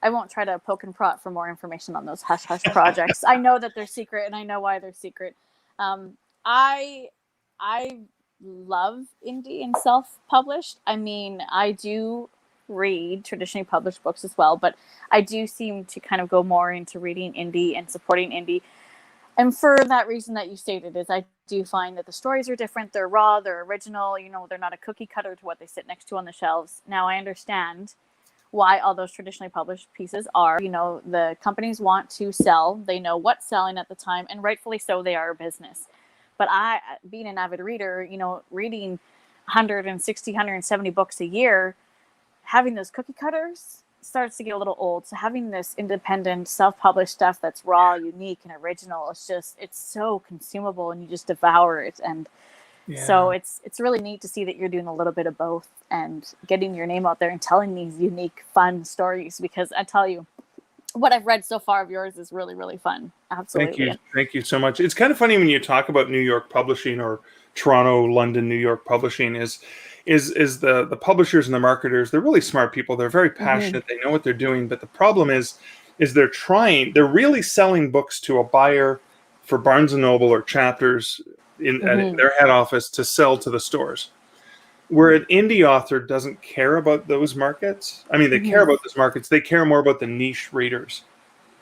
I won't try to poke and prod for more information on those hush-hush projects. I know that they're secret, and I know why they're secret. I love indie and self-published. I mean, I do read traditionally published books as well, but I do seem to kind of go more into reading indie and supporting indie. And for that reason that you stated, is I do find that the stories are different. They're raw, they're original, they're not a cookie cutter to what they sit next to on the shelves. Now I understand why all those traditionally published pieces are, the companies want to sell. They know what's selling at the time, and rightfully so, they are a business. But I, being an avid reader, reading 160, 170 books a year, having those cookie cutters starts to get a little old. So having this independent, self-published stuff that's raw, unique, and original, it's so consumable, and you just devour it. And so it's really neat to see that you're doing a little bit of both and getting your name out there and telling these unique, fun stories, because I tell you, what I've read so far of yours is really, really fun. Absolutely. Thank you so much. It's kind of funny when you talk about New York publishing, or Toronto, London, New York publishing, is the publishers and the marketers. They're really smart people. They're very passionate. They know what they're doing. But the problem is they're really selling books to a buyer for Barnes & Noble or Chapters in their head office to sell to the stores. Where an indie author doesn't care about those markets. I mean, they care about those markets. They care more about the niche readers.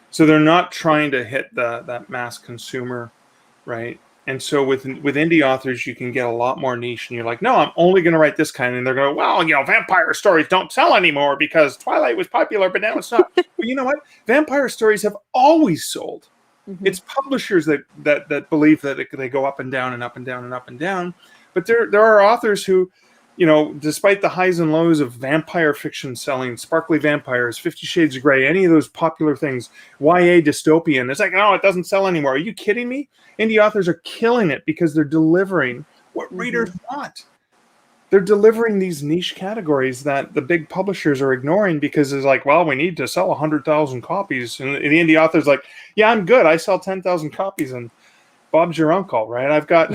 So they're not trying to hit that mass consumer, right? And so with indie authors, you can get a lot more niche. And you're like, no, I'm only going to write this kind. And they're going, well, vampire stories don't sell anymore because Twilight was popular, but now it's not. But you know what? Vampire stories have always sold. It's publishers that believe that they go up and down and up and down and up and down. But there are authors who, despite the highs and lows of vampire fiction selling, sparkly vampires, 50 Shades of Grey, any of those popular things, YA dystopian, it's like, oh, it doesn't sell anymore. Are you kidding me? Indie authors are killing it because they're delivering what readers want. They're delivering these niche categories that the big publishers are ignoring because it's like, well, we need to sell 100,000 copies. And the indie author's like, yeah, I'm good. I sell 10,000 copies and Bob's your uncle, right? I've got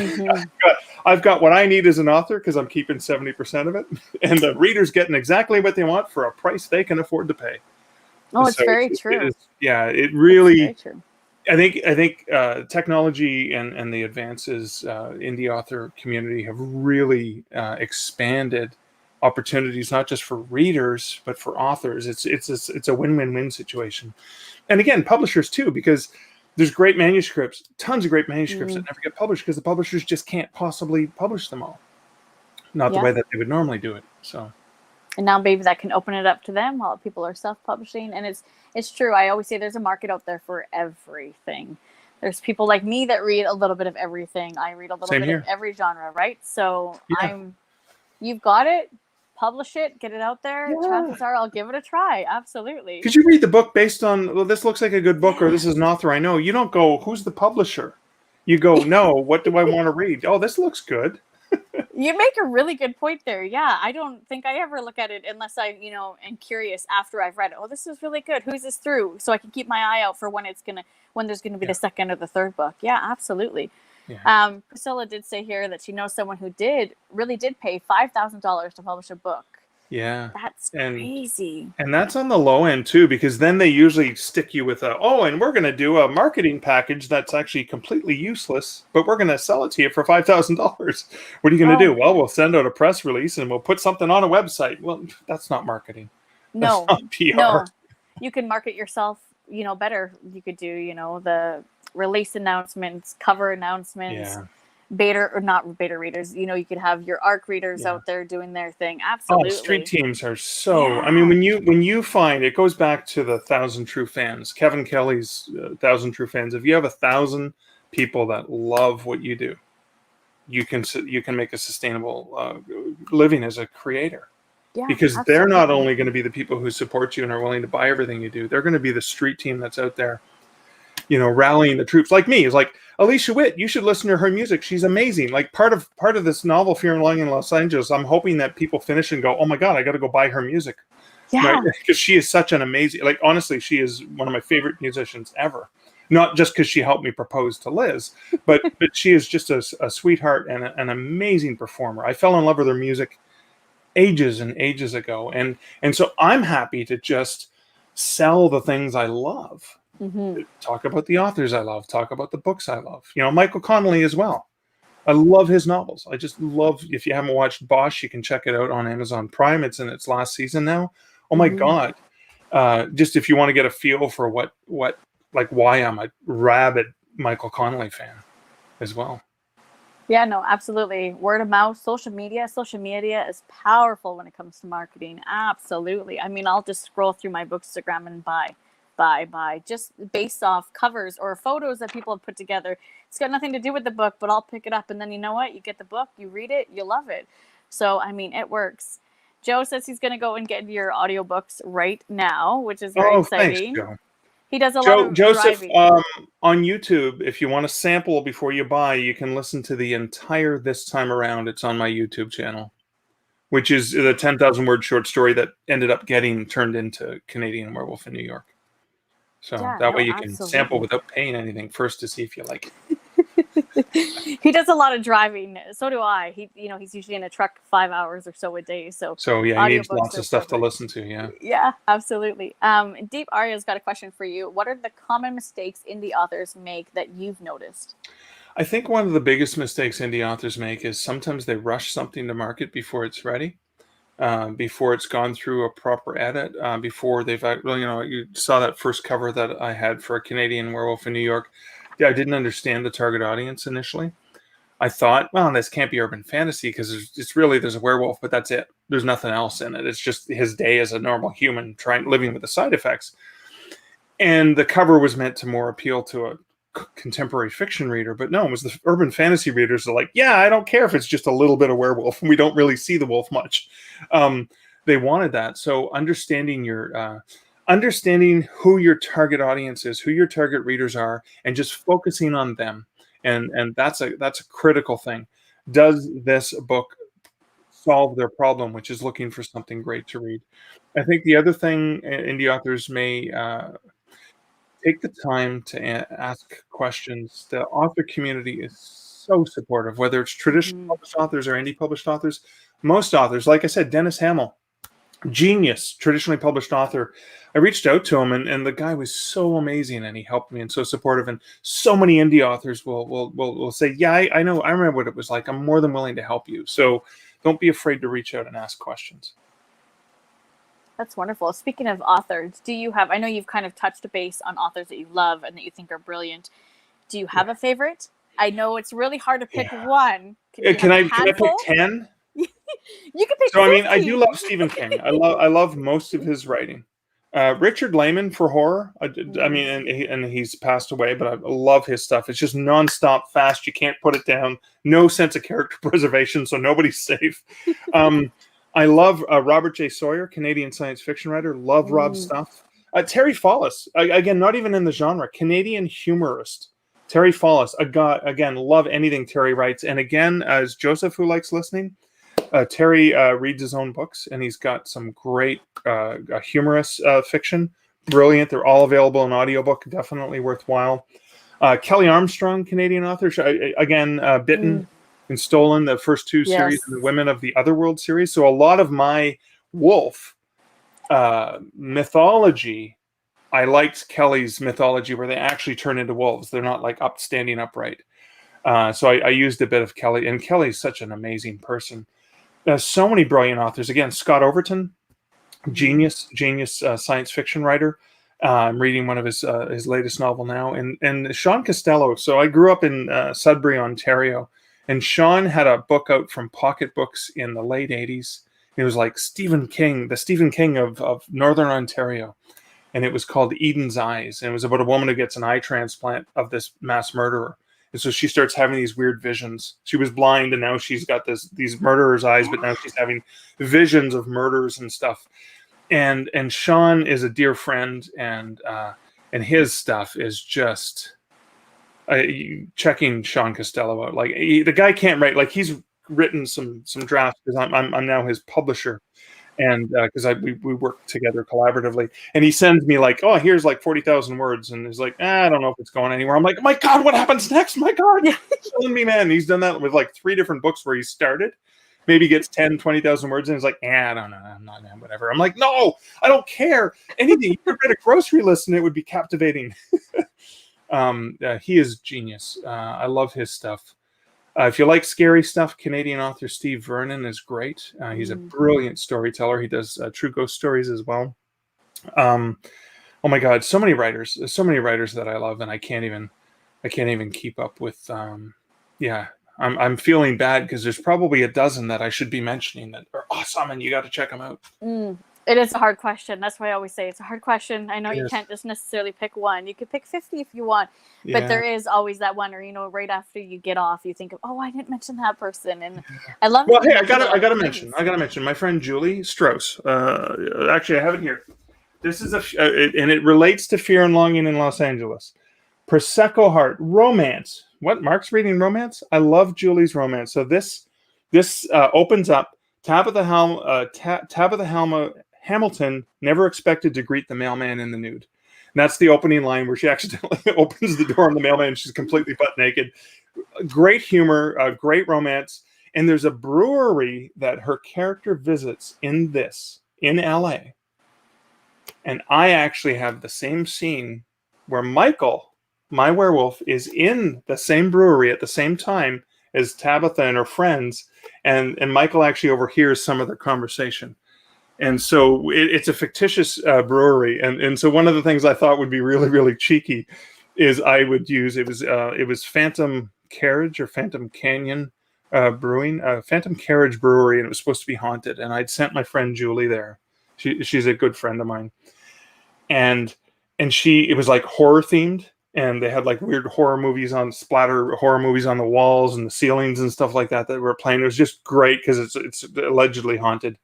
what I need as an author because I'm keeping 70% of it. And the reader's getting exactly what they want for a price they can afford to pay. Oh, it's very true. It really... Very true. I think technology and the advances in the author community have really expanded opportunities, not just for readers but for authors. It's a win-win-win situation, and again, publishers too, because there's great manuscripts, tons of great manuscripts that never get published because the publishers just can't possibly publish them all, not the way that they would normally do it. So. And now maybe that can open it up to them while people are self-publishing. And it's true. I always say there's a market out there for everything. There's people like me that read a little bit of everything. I read a little bit of every genre, right? So you've got it, publish it, get it out there. Yeah. Chances are I'll give it a try. Absolutely. Because you read the book based on, well, this looks like a good book, or this is an author I know. You don't go, who's the publisher? You go, no, what do I want to read? Oh, this looks good. You make a really good point there. Yeah, I don't think I ever look at it unless I, am curious after I've read it. Oh, this is really good. Who's this through? So I can keep my eye out for when there's gonna be the second or the third book. Yeah, absolutely. Yeah. Priscilla did say here that she knows someone who really did pay $5,000 to publish a book. Yeah, that's crazy. And that's on the low end too, because then they usually stick you with and we're going to do a marketing package that's actually completely useless, but we're going to sell it to you for $5,000. What are you going to do? Well, we'll send out a press release and we'll put something on a website. Well, that's not marketing. No, that's not PR. No. You can market yourself, better. You could do, the release announcements, cover announcements. Yeah. Beta or not beta readers, you could have your ARC readers out there doing their thing. Absolutely. Street teams are so. I mean, when you find, it goes back to the 1,000 True Fans, Kevin Kelly's 1,000 True Fans. If you have 1,000 people that love what you do, you can make a sustainable living as a creator. Yeah, because they're not only going to be the people who support you and are willing to buy everything you do, they're going to be the street team that's out there, rallying the troops. Like me, is like Alicia Witt. You should listen to her music. She's amazing. Like part of this novel, Fear and Loathing in Los Angeles, I'm hoping that people finish and go, oh my God, I got to go buy her music. Yeah. Right? Because she is such an amazing, honestly, she is one of my favorite musicians ever. Not just because she helped me propose to Liz, but she is just a sweetheart and an amazing performer. I fell in love with her music ages and ages ago. And so I'm happy to just sell the things I love. Mm-hmm. Talk about the authors I love, talk about the books I love. Michael Connelly as well. I love his novels. I just love, if you haven't watched Bosch, you can check it out on Amazon Prime. It's in its last season now. Oh my God. Just if you want to get a feel for why I'm a rabid Michael Connelly fan as well. Yeah, no, absolutely. Word of mouth, social media is powerful when it comes to marketing. Absolutely. I mean, I'll just scroll through my Bookstagram and buy just based off covers or photos that people have put together. It's got nothing to do with the book, but I'll pick it up, and then you know what? You get the book, you read it, you love it. So, I mean, it works. Joe says he's going to go and get your audiobooks right now, which is very exciting. Thanks, Joe. He does a lot of Joseph, driving. On YouTube, if you want to sample before you buy, you can listen to the entire This Time Around. It's on my YouTube channel, which is the 10,000 word short story that ended up getting turned into Canadian Werewolf in New York. So way you can sample without paying anything first to see if you like it. He does a lot of driving. So do I. He's usually in a truck 5 hours or so a day. So yeah, he needs lots of stuff to listen to. Yeah. Yeah, absolutely. Deep Arya's got a question for you. What are the common mistakes indie authors make that you've noticed? I think one of the biggest mistakes indie authors make is sometimes they rush something to market before it's ready. Before it's gone through a proper edit, before they've, you saw that first cover that I had for a Canadian Werewolf in New York. Yeah, I didn't understand the target audience initially. I thought, well, this can't be urban fantasy because there's a werewolf, but that's it. There's nothing else in it. It's just his day as a normal human living with the side effects. And the cover was meant to more appeal to contemporary fiction reader. But no, it was the urban fantasy readers that are like, yeah, I don't care if it's just a little bit of werewolf. We don't really see the wolf much. They wanted that. So understanding who your target audience is, who your target readers are, and just focusing on them. And that's a critical thing. Does this book solve their problem, which is looking for something great to read? I think the other thing indie authors may take the time to ask questions. The author community is so supportive, whether it's traditional published authors or indie published authors. Most authors, like I said, Dennis Hamill, genius, traditionally published author. I reached out to him, and the guy was so amazing, and he helped me and so supportive. And so many indie authors will say, yeah, I know, I remember what it was like. I'm more than willing to help you. So don't be afraid to reach out and ask questions. That's wonderful. Speaking of authors, do you have, I know you've kind of touched a base on authors that you love and that you think are brilliant. Do you have a favorite? I know it's really hard to pick one. Can I pick 10? You can pick 50. I mean, I do love Stephen King. I love most of his writing. Richard Lehman for horror. I mean, and he's passed away, but I love his stuff. It's just nonstop, fast. You can't put it down. No sense of character preservation, so nobody's safe. I love Robert J. Sawyer, Canadian science fiction writer. Love Rob's stuff. Terry Follis, again, not even in the genre. Canadian humorist. Terry Follis, again, love anything Terry writes. And again, as Joseph, who likes listening, Terry reads his own books, and he's got some great humorous fiction. Brilliant. They're all available in audiobook. Definitely worthwhile. Kelly Armstrong, Canadian author. Again, Bitten and Stolen, the first two series, and the Women of the Otherworld series. So a lot of my wolf mythology, I liked Kelly's mythology where they actually turn into wolves. They're not like standing upright. So I used a bit of Kelly, and Kelly's such an amazing person. So many brilliant authors. Again, Scott Overton, genius science fiction writer. I'm reading one of his latest novel now, and Sean Costello. So I grew up in Sudbury, Ontario, and Sean had a book out from Pocket Books in the late 80s. It was like Stephen King, the Stephen King of Northern Ontario, and it was called Eden's Eyes, and it was about a woman who gets an eye transplant of this mass murderer. And so she starts having these weird visions. She was blind, and now she's got these murderer's eyes, but now she's having visions of murders and stuff. And Sean is a dear friend, and his stuff is just checking Sean Costello out. Like the guy can't write. Like he's written some drafts because I'm now his publisher, and because we work together collaboratively, and he sends me like, oh, here's like 40,000 words, and he's like, I don't know if it's going anywhere. I'm like, my God, what happens next? My God, killing me, man. And he's done that with like 3 different books where he started, maybe gets 10, 20,000 words, and he's like, I don't know, I'm not, whatever. I'm like, no, I don't care. Anything. You could write a grocery list and it would be captivating. He is genius. I love his stuff. If you like scary stuff, Canadian author Steve Vernon is great. He's a brilliant storyteller. He does true ghost stories as well. Oh my God, so many writers. There's so many writers that I love, and I can't even keep up with. I'm feeling bad because there's probably a dozen that I should be mentioning that are awesome, and you got to check them out. It is a hard question. That's why I always say it's a hard question. I know you can't just necessarily pick one. You could pick 50 if you want, but there is always that one, or right after you get off, you think of, oh, I didn't mention that person, and I love. Well, hey, I gotta mention my friend Julie Strauss. Actually, I have it here. This is and it relates to Fear and Longing in Los Angeles. Prosecco Heart romance. What? Mark's reading romance? I love Julie's romance. So this opens up. Tabitha Hamilton never expected to greet the mailman in the nude. And that's the opening line where she accidentally opens the door on the mailman and she's completely butt naked. Great humor, great romance. And there's a brewery that her character visits in LA. And I actually have the same scene where Michael, my werewolf, is in the same brewery at the same time as Tabitha and her friends. And Michael actually overhears some of their conversation. And so it's a fictitious brewery. And so one of the things I thought would be really, really cheeky is I would use, it was Phantom Carriage or Phantom Canyon Brewing, Phantom Carriage Brewery, and it was supposed to be haunted. And I'd sent my friend Julie there. She's a good friend of mine. And it was like horror themed. and they had like weird splatter horror movies on the walls and the ceilings and stuff like that were playing. It was just great because it's allegedly haunted.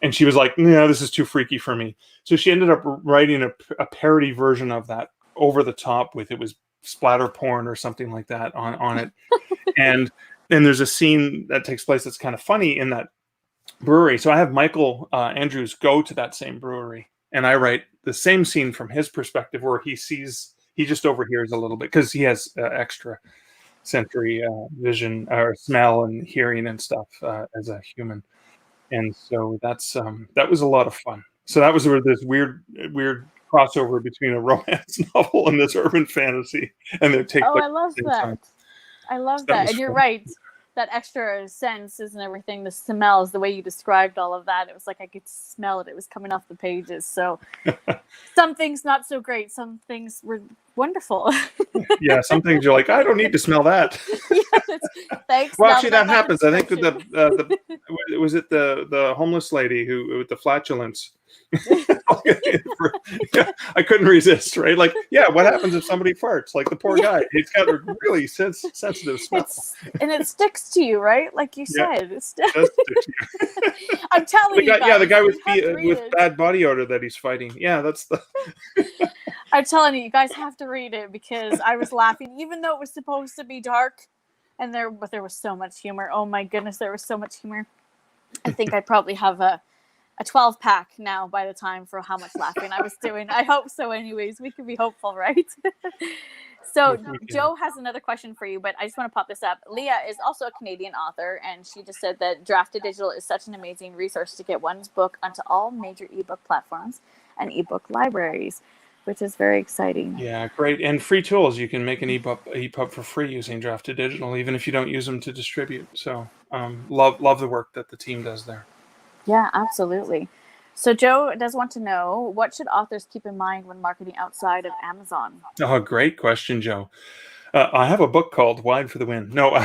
And she was like, no, this is too freaky for me. So she ended up writing a parody version of that over the top with, it was splatter porn or something like that on it. And then there's a scene that takes place that's kind of funny in that brewery. So I have Michael Andrews go to that same brewery, and I write the same scene from his perspective, where he just overhears a little bit because he has extra sensory vision or smell and hearing and stuff as a human. And so that was a lot of fun. So that was this weird crossover between a romance novel and this urban fantasy, and they take place I love at the same that. time. I love So that. was And you're fun. right. That extra senses and everything, the smells, the way you described all of that, it was like I could smell it. It was coming off the pages. So some things not so great. Some things were wonderful. Yeah, some things you're like, I don't need to smell that. Yes. Thanks. Well, Now actually, that I have happens. the I think description. was it the homeless lady who with the flatulence. Yeah, I couldn't resist, right? Like, yeah, what happens if somebody farts? Like the poor guy, he's got a really sensitive smell. And it sticks to you, right? Like you Yeah, said. it does stick to you. I'm telling you guys. The guy with you have to read with it. bad body odor that he's fighting. Yeah, that's the. I'm telling you guys have to read it because I was laughing, even though it was supposed to be dark, but there was so much humor. Oh my goodness, there was so much humor. I think I probably have a 12-pack now by the time for how much laughing I was doing. I hope so. Anyways, we can be hopeful, right? So Joe has another question for you, but I just want to pop this up. Leah is also a Canadian author, and she just said that Drafted Digital is such an amazing resource to get one's book onto all major ebook platforms and ebook libraries, which is very exciting. Yeah, great. And free tools. You can make an EPUB for free using Drafted Digital, even if you don't use them to distribute. So love the work that the team does there. Yeah, absolutely. So Joe does want to know, what should authors keep in mind when marketing outside of Amazon? Oh, great question, Joe. I have a book called Wide for the Win. No,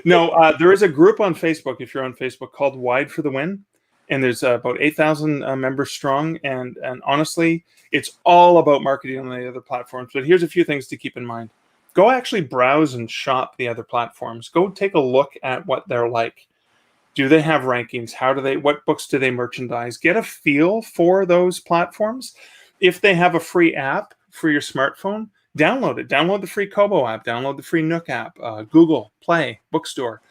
no, there is a group on Facebook, if you're on Facebook, called Wide for the Win. And there's about 8,000 members strong. And honestly, it's all about marketing on the other platforms. But here's a few things to keep in mind. Go actually browse and shop the other platforms. Go take a look at what they're like. Do they have rankings? What books do they merchandise? Get a feel for those platforms. If they have a free app for your smartphone, download it. Download the free Kobo app. Download the free Nook app. Google Play, Bookstore.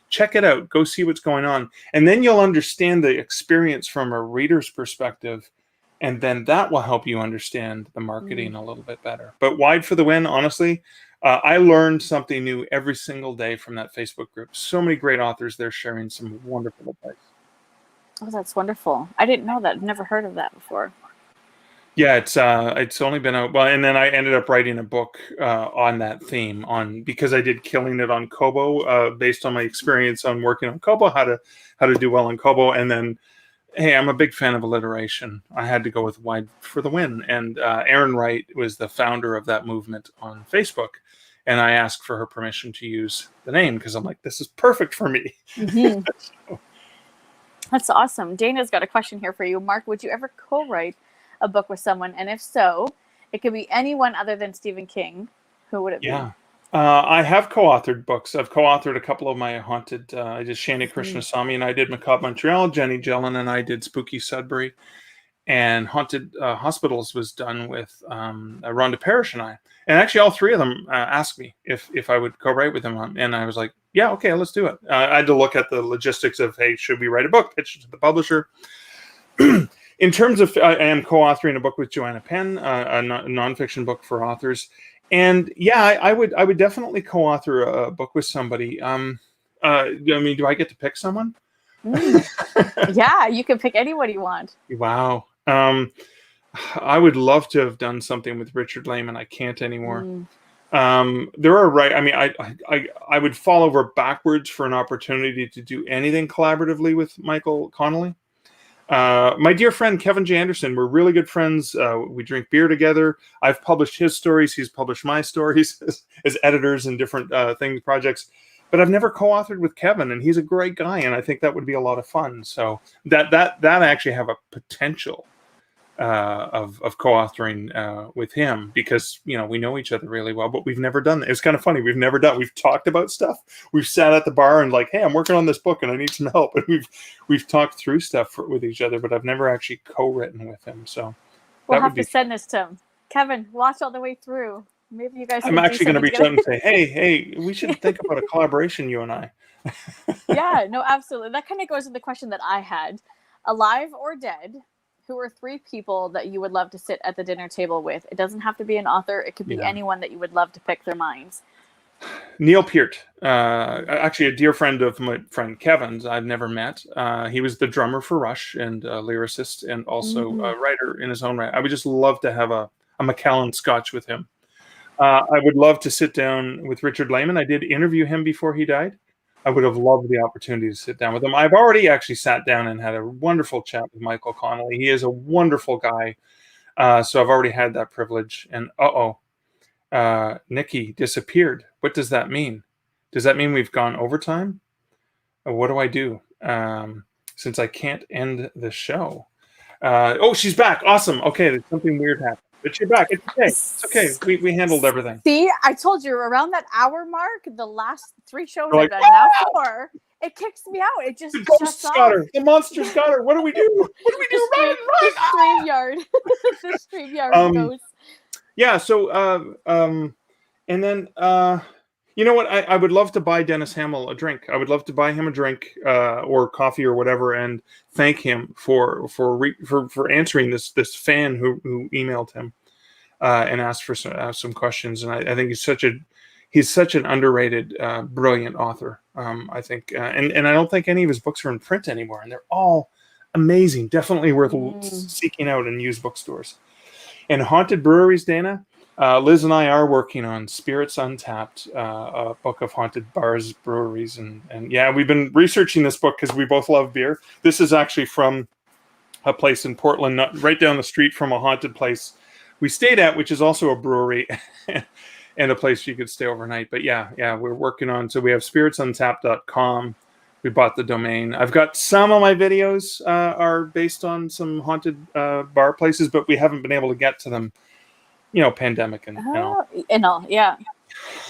Check it out. Go see what's going on. And then you'll understand the experience from a reader's perspective. And then that will help you understand the marketing a little bit better. But Wide for the Win, honestly, I learned something new every single day from that Facebook group. So many great authors there sharing some wonderful advice. Oh, that's wonderful. I didn't know that. I've never heard of that before. Yeah, it's only been out. Well, and then I ended up writing a book on that theme because I did Killing It on Kobo based on my experience on working on Kobo, how to do well on Kobo, and then. Hey, I'm a big fan of alliteration. I had to go with Wide for the Win. And Erin Wright was the founder of that movement on Facebook. And I asked for her permission to use the name because I'm like, this is perfect for me. Mm-hmm. So. That's awesome. Dana's got a question here for you. Mark, would you ever co-write a book with someone? And if so, it could be anyone other than Stephen King. Who would it be? Yeah. I have co-authored books. I've co-authored a couple of my haunted. I did Shani Krishnasamy and I did Macabre Montreal. Jenny Gillen and I did Spooky Sudbury. And Haunted Hospitals was done with Rhonda Parrish and I. And actually, all three of them asked me if I would co-write with them. And I was like, yeah, okay, let's do it. I had to look at the logistics of, hey, should we write a book? Pitch it to the publisher. In terms of, I am co-authoring a book with Joanna Penn, a nonfiction book for authors. And yeah, I would definitely co-author a book with somebody. I mean, do I get to pick someone? Yeah, you can pick anyone you want. Wow. I would love to have done something with Richard Lehman. I can't anymore. There are I mean, I would fall over backwards for an opportunity to do anything collaboratively with Michael Connolly. My dear friend Kevin J. Anderson, we're really good friends. We drink beer together. I've published his stories. He's published my stories as editors in different projects. But I've never co-authored with Kevin, and he's a great guy, and I think that would be a lot of fun. So that actually have a potential of co-authoring with him, because we know each other really well, but we've never done that. It's kind of funny. We've talked about stuff. We've sat at the bar and like, hey, I'm working on this book and I need some help, and we've talked through stuff with each other, but I've never actually co-written with him. So we'll have to send this to him. Kevin, watch all the way through. Maybe you guys. I'm actually going to reach out and say, hey, we should think about a collaboration, you and I. Yeah, no, absolutely. That kind of goes to the question that I had: alive or dead, who are 3 people that you would love to sit at the dinner table with? It doesn't have to be an author. It could be anyone that you would love to pick their minds. Neil Peart, actually a dear friend of my friend Kevin's. I've never met. He was the drummer for Rush and a lyricist, and also a writer in his own right. I would just love to have a Macallan Scotch with him. I would love to sit down with Richard Lehman. I did interview him before he died. I would have loved the opportunity to sit down with him. I've already actually sat down and had a wonderful chat with Michael Connolly. He is a wonderful guy. So I've already had that privilege. And Nichi disappeared. What does that mean? Does that mean we've gone overtime? What do I do? Since I can't end the show. She's back. Awesome. Okay, there's something weird happened. But you're back. It's okay. It's okay. We handled everything. See, I told you around that hour mark, the last 3 shows I've done, now 4, it kicks me out. It just the ghosts got her. The monsters got her. What do we do? What do we do? Run! The StreamYard. The StreamYard goes. Yeah. So, and then, you know what? I would love to buy Dennis Hamill a drink. I would love to buy him a drink, or coffee or whatever, and thank him for answering this fan who emailed him, and asked for some questions. And I think he's such an underrated, brilliant author. I think, and I don't think any of his books are in print anymore, and they're all amazing. Definitely worth seeking out in used bookstores. And haunted breweries, Dana. Liz and I are working on Spirits Untapped, a book of haunted bars, breweries, and yeah, we've been researching this book because we both love beer. This is actually from a place in Portland, right down the street from a haunted place we stayed at, which is also a brewery and a place you could stay overnight. But yeah, we're working on. So we have spiritsuntapped.com. We bought the domain. I've got some of my videos are based on some haunted bar places, but we haven't been able to get to them. Pandemic and all. Yeah.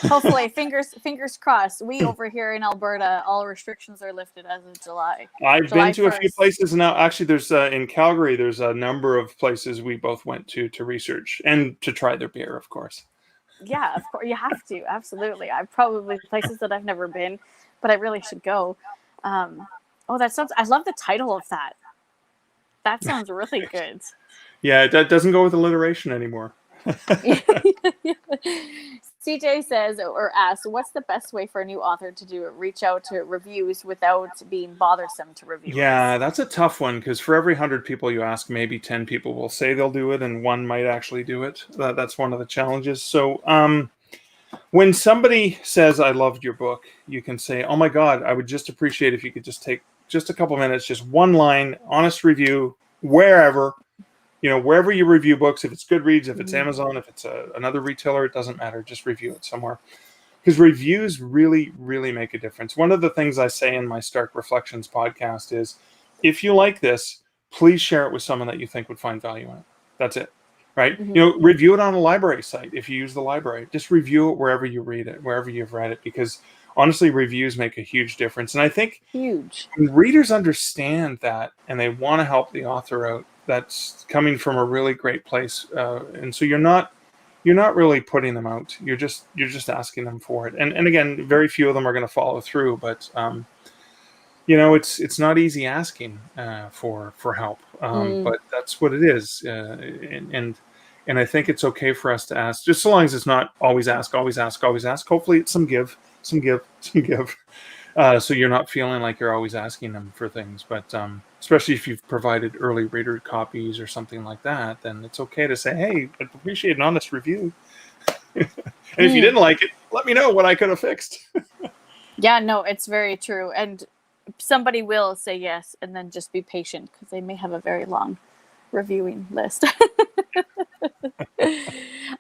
Hopefully, fingers crossed. We over here in Alberta, all restrictions are lifted as of July. I've been to 1st. A few places now. Actually, there's in Calgary. There's a number of places we both went to research and to try their beer, of course. Yeah, of course you have to. Absolutely. I've probably places that I've never been, but I really should go. That sounds. I love the title of that. That sounds really good. Yeah, that doesn't go with alliteration anymore. CJ says or asks, what's the best way for a new author to do it? Reach out to reviews without being bothersome to reviewers. Yeah, that's a tough one, because for every 100 people you ask, maybe 10 people will say they'll do it and 1 might actually do it. That's one of the challenges. So when somebody says, I loved your book, you can say, oh my God, I would just appreciate if you could just take just a couple minutes, just 1 line, honest review, wherever you review books, if it's Goodreads, if it's Amazon, if it's another retailer, it doesn't matter. Just review it somewhere. Because reviews really, really make a difference. One of the things I say in my Stark Reflections podcast is, if you like this, please share it with someone that you think would find value in it. That's it, right? Review it on a library site. If you use the library, just review it wherever you read it, wherever you've read it, because honestly, reviews make a huge difference. And I think when readers understand that and they want to help the author out, that's coming from a really great place, and so you're not really putting them out. You're just asking them for it. And again, very few of them are going to follow through. But it's not easy asking for help. But that's what it is. And I think it's okay for us to ask, just so long as it's not always ask, always ask, always ask. Hopefully, it's some give. So you're not feeling like you're always asking them for things. But especially if you've provided early reader copies or something like that, then it's okay to say, hey, I'd appreciate an honest review. And if you didn't like it, let me know what I could have fixed. Yeah, no, it's very true. And somebody will say yes, and then just be patient, because they may have a very long reviewing list.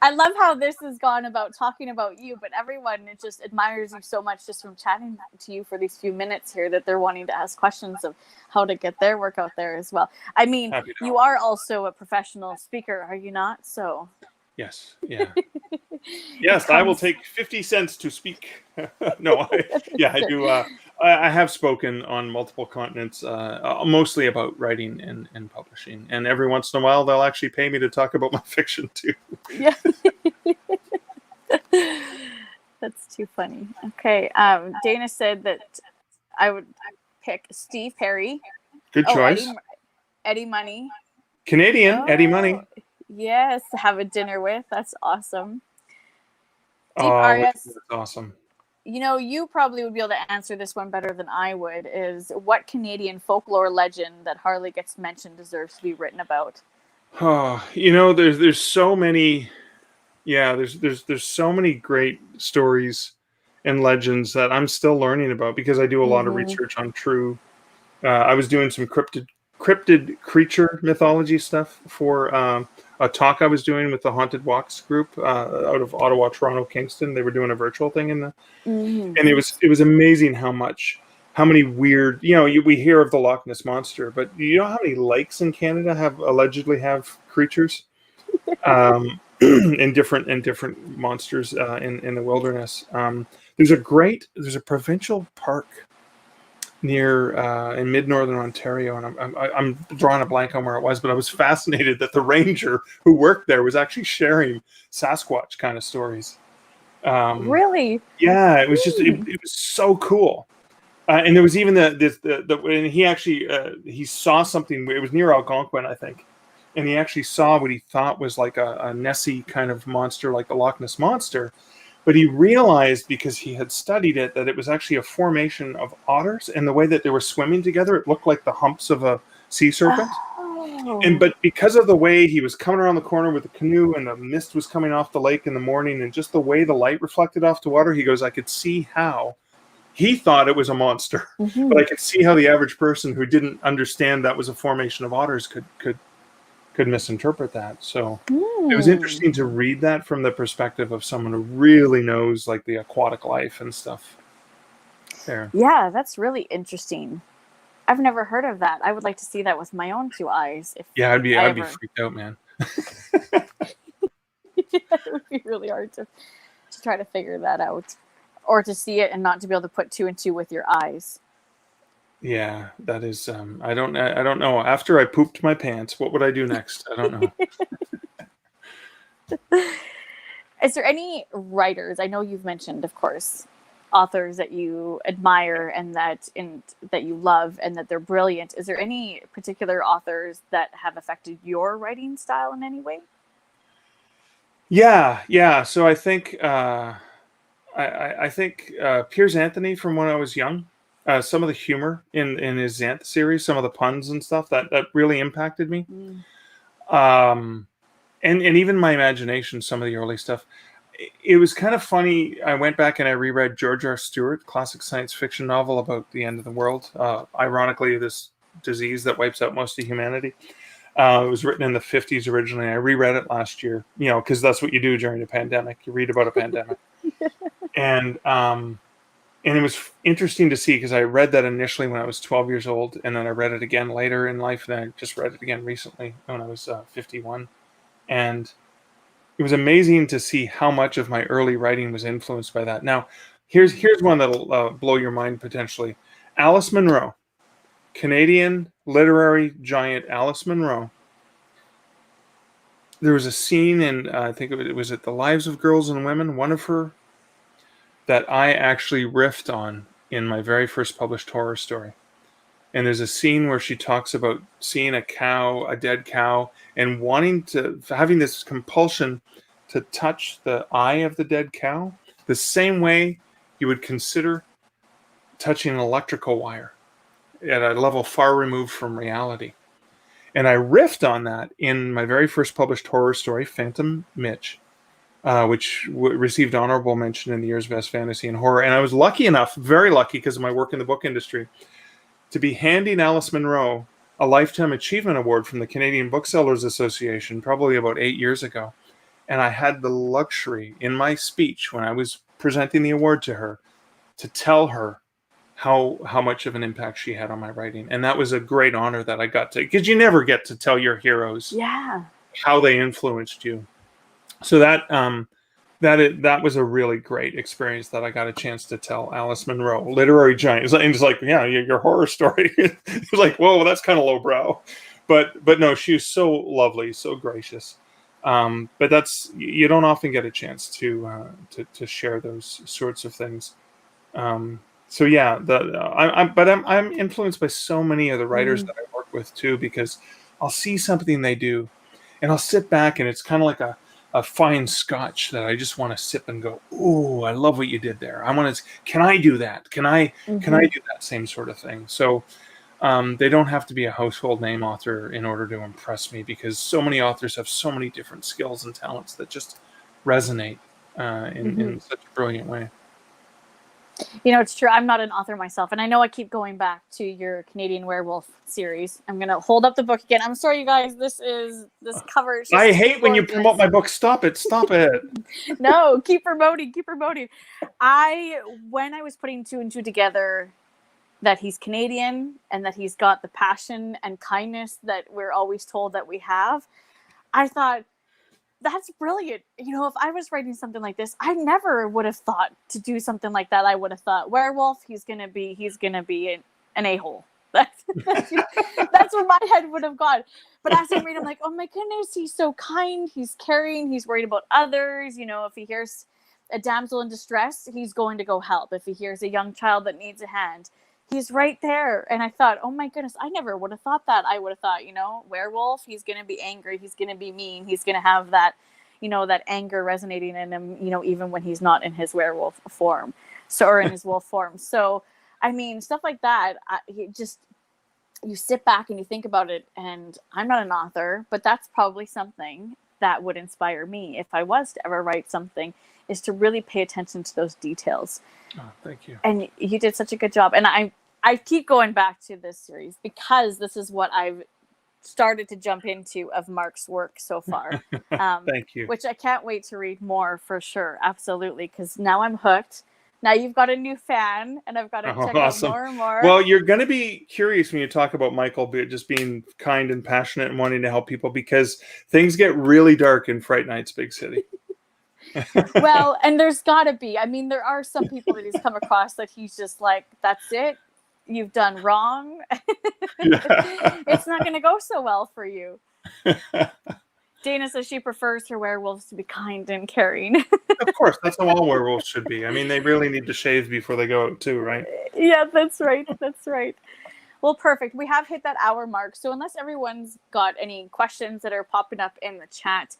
I love how this has gone about talking about you, but everyone it just admires you so much just from chatting to you for these few minutes here that they're wanting to ask questions of how to get their work out there as well. I mean, Happy to you help. are also a professional speaker, are you not? So Yes. Yeah. it Yes, I will comes. take 50 cents to speak. No, I do. I have spoken on multiple continents, mostly about writing and publishing. And every once in a while, they'll actually pay me to talk about my fiction too. Yeah. That's too funny. Okay. Dana said that I would pick Steve Perry. Good Oh, choice. Eddie Money. Canadian, Eddie Oh, Money. yes. Have a dinner with. That's awesome. Deep Oh, Arias, that's awesome. you probably would be able to answer this one better than I would. Is what Canadian folklore legend that hardly gets mentioned deserves to be written about? Oh, there's so many. Yeah, there's so many great stories and legends that I'm still learning about because I do a lot of Mm-hmm. research on true. I was doing some cryptid creature mythology stuff for a talk I was doing with the Haunted Walks group out of Ottawa, Toronto, Kingston. They were doing a virtual thing Mm-hmm. and it was amazing how many weird, we hear of the Loch Ness monster, but you know how many lakes in Canada allegedly have creatures, and different monsters in the wilderness. There's a provincial park near in mid-northern Ontario, and I'm drawing a blank on where it was, but I was fascinated that the ranger who worked there was actually sharing Sasquatch kind of stories. Really? Yeah, it was just it was so cool. And there was even and he actually he saw something. It was near Algonquin, I think, and he actually saw what he thought was like a Nessie kind of monster, like the Loch Ness monster. But he realized, because he had studied it, that it was actually a formation of otters, and the way that they were swimming together, it looked like the humps of a sea serpent. Oh. But because of the way he was coming around the corner with the canoe, and the mist was coming off the lake in the morning, and just the way the light reflected off the water, he goes, I could see how he thought it was a monster, Mm-hmm. but I could see how the average person who didn't understand that was a formation of otters could misinterpret that. So it was interesting to read that from the perspective of someone who really knows like the aquatic life and stuff there. Yeah, that's really interesting. I've never heard of that. I would like to see that with my own two eyes. If Yeah, I'd be ever... freaked out, man. It would be really hard to try to figure that out, or to see it and not to be able to put two and two with your eyes. Yeah, that is. I don't know. After I pooped my pants, what would I do next? I don't know. Is there any writers? I know you've mentioned, of course, authors that you admire and that you love and that they're brilliant. Is there any particular authors that have affected your writing style in any way? Yeah. So I think I think Piers Anthony from when I was young. Some of the humor in his Xanth series, some of the puns and stuff that really impacted me. And even my imagination, some of the early stuff. It was kind of funny. I went back and I reread George R. Stewart, classic science fiction novel about the end of the world. Ironically, this disease that wipes out most of humanity. It was written in the 50s originally. I reread it last year, because that's what you do during a pandemic. You read about a pandemic. And it was interesting to see, because I read that initially when I was 12 years old, and then I read it again later in life, and then I just read it again recently when I was 51. And it was amazing to see how much of my early writing was influenced by that. Now, here's one that'll blow your mind potentially. Alice Munro, Canadian literary giant Alice Munro. There was a scene in, I think it was at The Lives of Girls and Women, one of her, that I actually riffed on in my very first published horror story. And there's a scene where she talks about seeing a dead cow, and having this compulsion to touch the eye of the dead cow, the same way you would consider touching an electrical wire at a level far removed from reality. And I riffed on that in my very first published horror story, Phantom Mitch, which received honorable mention in the year's best fantasy and horror. And I was lucky enough, very lucky because of my work in the book industry, to be handing Alice Munro a Lifetime Achievement Award from the Canadian Booksellers Association, probably about 8 years ago. And I had the luxury in my speech when I was presenting the award to her to tell her how much of an impact she had on my writing. And that was a great honor that I got to, because you never get to tell your heroes how they influenced you. So that was a really great experience that I got a chance to tell Alice Munro, literary giant. And it's like, yeah, your horror story. It's like, whoa, that's kind of lowbrow. But no, she was so lovely, so gracious. But you don't often get a chance to share those sorts of things. So yeah, I'm influenced by so many of the writers that I work with too, because I'll see something they do, and I'll sit back, and it's kind of like a fine scotch that I just want to sip and go, "Ooh, I love what you did there. Can I do that? Can I do that same sort of thing?" So they don't have to be a household name author in order to impress me, because so many authors have so many different skills and talents that just resonate in such a brilliant way. You know, it's true. I'm not an author myself, and I know I keep going back to your Canadian Werewolf series. I'm going to hold up the book again. I'm sorry, you guys. This cover. I hate when you promote my book. Stop it. Stop it. No, keep promoting. Keep promoting. When I was putting two and two together, that he's Canadian and that he's got the passion and kindness that we're always told that we have, I thought, that's brilliant. You know, if I was writing something like this, I never would have thought to do something like that. I would have thought, werewolf, he's gonna be an a-hole. That's where my head would have gone. But as I read, I'm like, oh my goodness, he's so kind, he's caring, he's worried about others. You know, if he hears a damsel in distress, he's going to go help. If he hears a young child that needs a hand, he's right there. And I thought, oh my goodness, I never would have thought that. I would have thought, you know, werewolf, he's going to be angry. He's going to be mean. He's going to have that, you know, that anger resonating in him, you know, even when he's not in his werewolf form. So, or in his wolf form. So, I mean, stuff like that, you sit back and you think about it, and I'm not an author, but that's probably something that would inspire me if I was to ever write something, is to really pay attention to those details. Oh, thank you. And you did such a good job. And I keep going back to this series because this is what I've started to jump into of Mark's work so far. Thank you. Which I can't wait to read more for sure. Absolutely. Because now I'm hooked. Now you've got a new fan, and I've got to check out more and more. Well, you're going to be curious when you talk about Michael just being kind and passionate and wanting to help people, because things get really dark in Fright Night's Big City. Well, and there's got to be. I mean, there are some people that he's come across that he's just like, that's it. You've done wrong. It's not going to go so well for you. Dana says she prefers her werewolves to be kind and caring. Of course, that's how all werewolves should be. I mean, they really need to shave before they go out too, right? Yeah, that's right. That's right. Well, perfect. We have hit that hour mark. So unless everyone's got any questions that are popping up in the chat,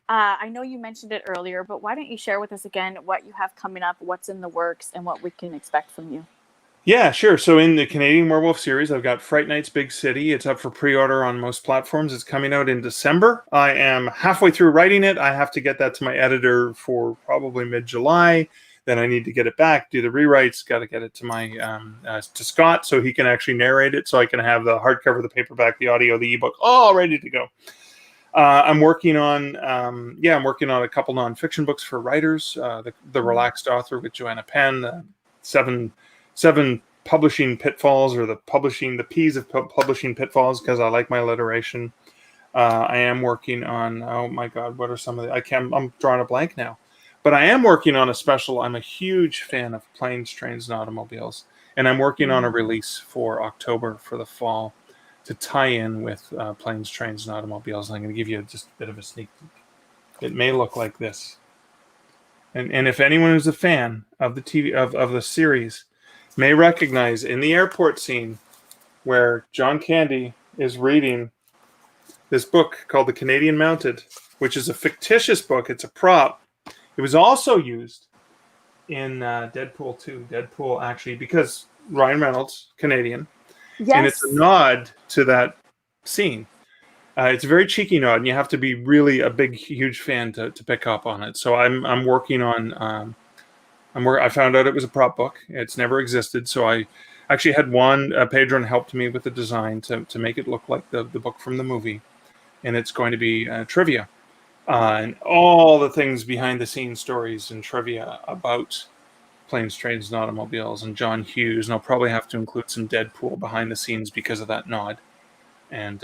I know you mentioned it earlier, but why don't you share with us again what you have coming up, what's in the works, and what we can expect from you? Yeah, sure. So in the Canadian Werewolf series, I've got Fright Night's Big City. It's up for pre-order on most platforms. It's coming out in December. I am halfway through writing it. I have to get that to my editor for probably mid-July. Then I need to get it back, do the rewrites, got to get it to my to Scott so he can actually narrate it, so I can have the hardcover, the paperback, the audio, the ebook, all ready to go. I'm working on a couple nonfiction books for writers. The Relaxed Author with Joanna Penn, seven publishing pitfalls, or the P's of publishing pitfalls, because I like my alliteration. I am working on, oh my God, what are some of the, I'm drawing a blank now. But I am working on a special. I'm a huge fan of planes, trains, and automobiles. And I'm working on a release for October for the fall to tie in with planes, trains, and automobiles. I'm going to give you just a bit of a sneak peek. It may look like this. And if anyone is a fan of the TV of the series, may recognize in the airport scene where John Candy is reading this book called The Canadian Mounted, which is a fictitious book. It's a prop. It was also used in Deadpool 2. Deadpool, actually, because Ryan Reynolds, Canadian. Yes. And it's a nod to that scene. It's a very cheeky nod, and you have to be really a big, huge fan to pick up on it. So I'm working on... I found out it was a prop book. It's never existed. So I actually had Pedron helped me with the design to make it look like the book from the movie. And it's going to be trivia. and all the things behind the scenes stories and trivia about planes, trains, and automobiles, and John Hughes. And I'll probably have to include some Deadpool behind the scenes because of that nod. And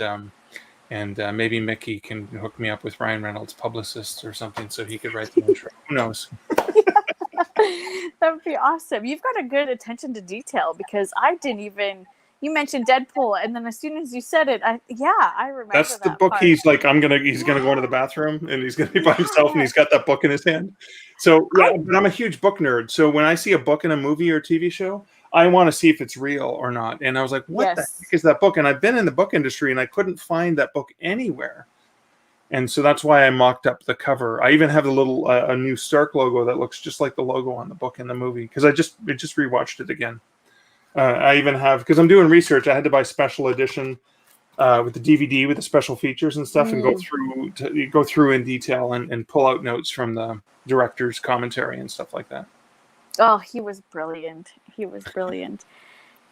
maybe Mickey can hook me up with Ryan Reynolds' publicist or something so he could write the intro. Who knows? That would be awesome. You've got a good attention to detail, because I didn't even. You mentioned Deadpool, and then as soon as you said it, I remember. That's the that book. part. He's like, he's gonna go into the bathroom, and he's gonna be by himself, and he's got that book in his hand. So, yeah, but I'm a huge book nerd. So when I see a book in a movie or TV show, I want to see if it's real or not. And I was like, what the heck is that book? And I've been in the book industry, and I couldn't find that book anywhere. And so that's why I mocked up the cover. I even have a little a new Stark logo that looks just like the logo on the book in the movie, because I just rewatched it again. I even have, because I'm doing research, I had to buy special edition with the DVD with the special features and stuff, and go through in detail and pull out notes from the director's commentary and stuff like that. Oh, he was brilliant.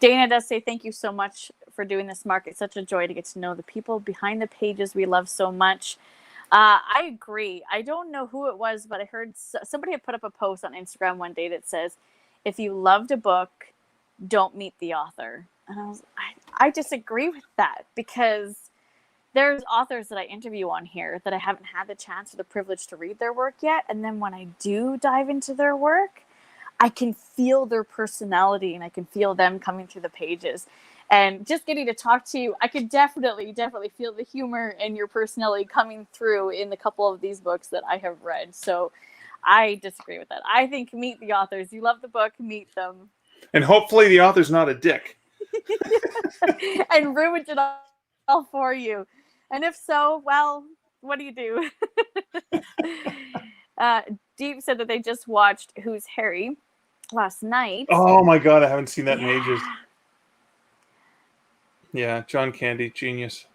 Dana does say, thank you so much for doing this, Mark. It's such a joy to get to know the people behind the pages we love so much. I agree. I don't know who it was, but I heard somebody had put up a post on Instagram one day that says, if you loved a book, don't meet the author. And I disagree with that, because there's authors that I interview on here that I haven't had the chance or the privilege to read their work yet. And then when I do dive into their work, I can feel their personality, and I can feel them coming through the pages. And just getting to talk to you, I could definitely feel the humor and your personality coming through in the couple of these books that I have read. So I disagree with that. I think meet the authors. You love the book, meet them. And hopefully the author's not a dick. And ruined it all for you. And if so, well, what do you do? Deep said that they just watched Who's Harry last night. Oh my God, I haven't seen that in ages. Yeah, John Candy, genius.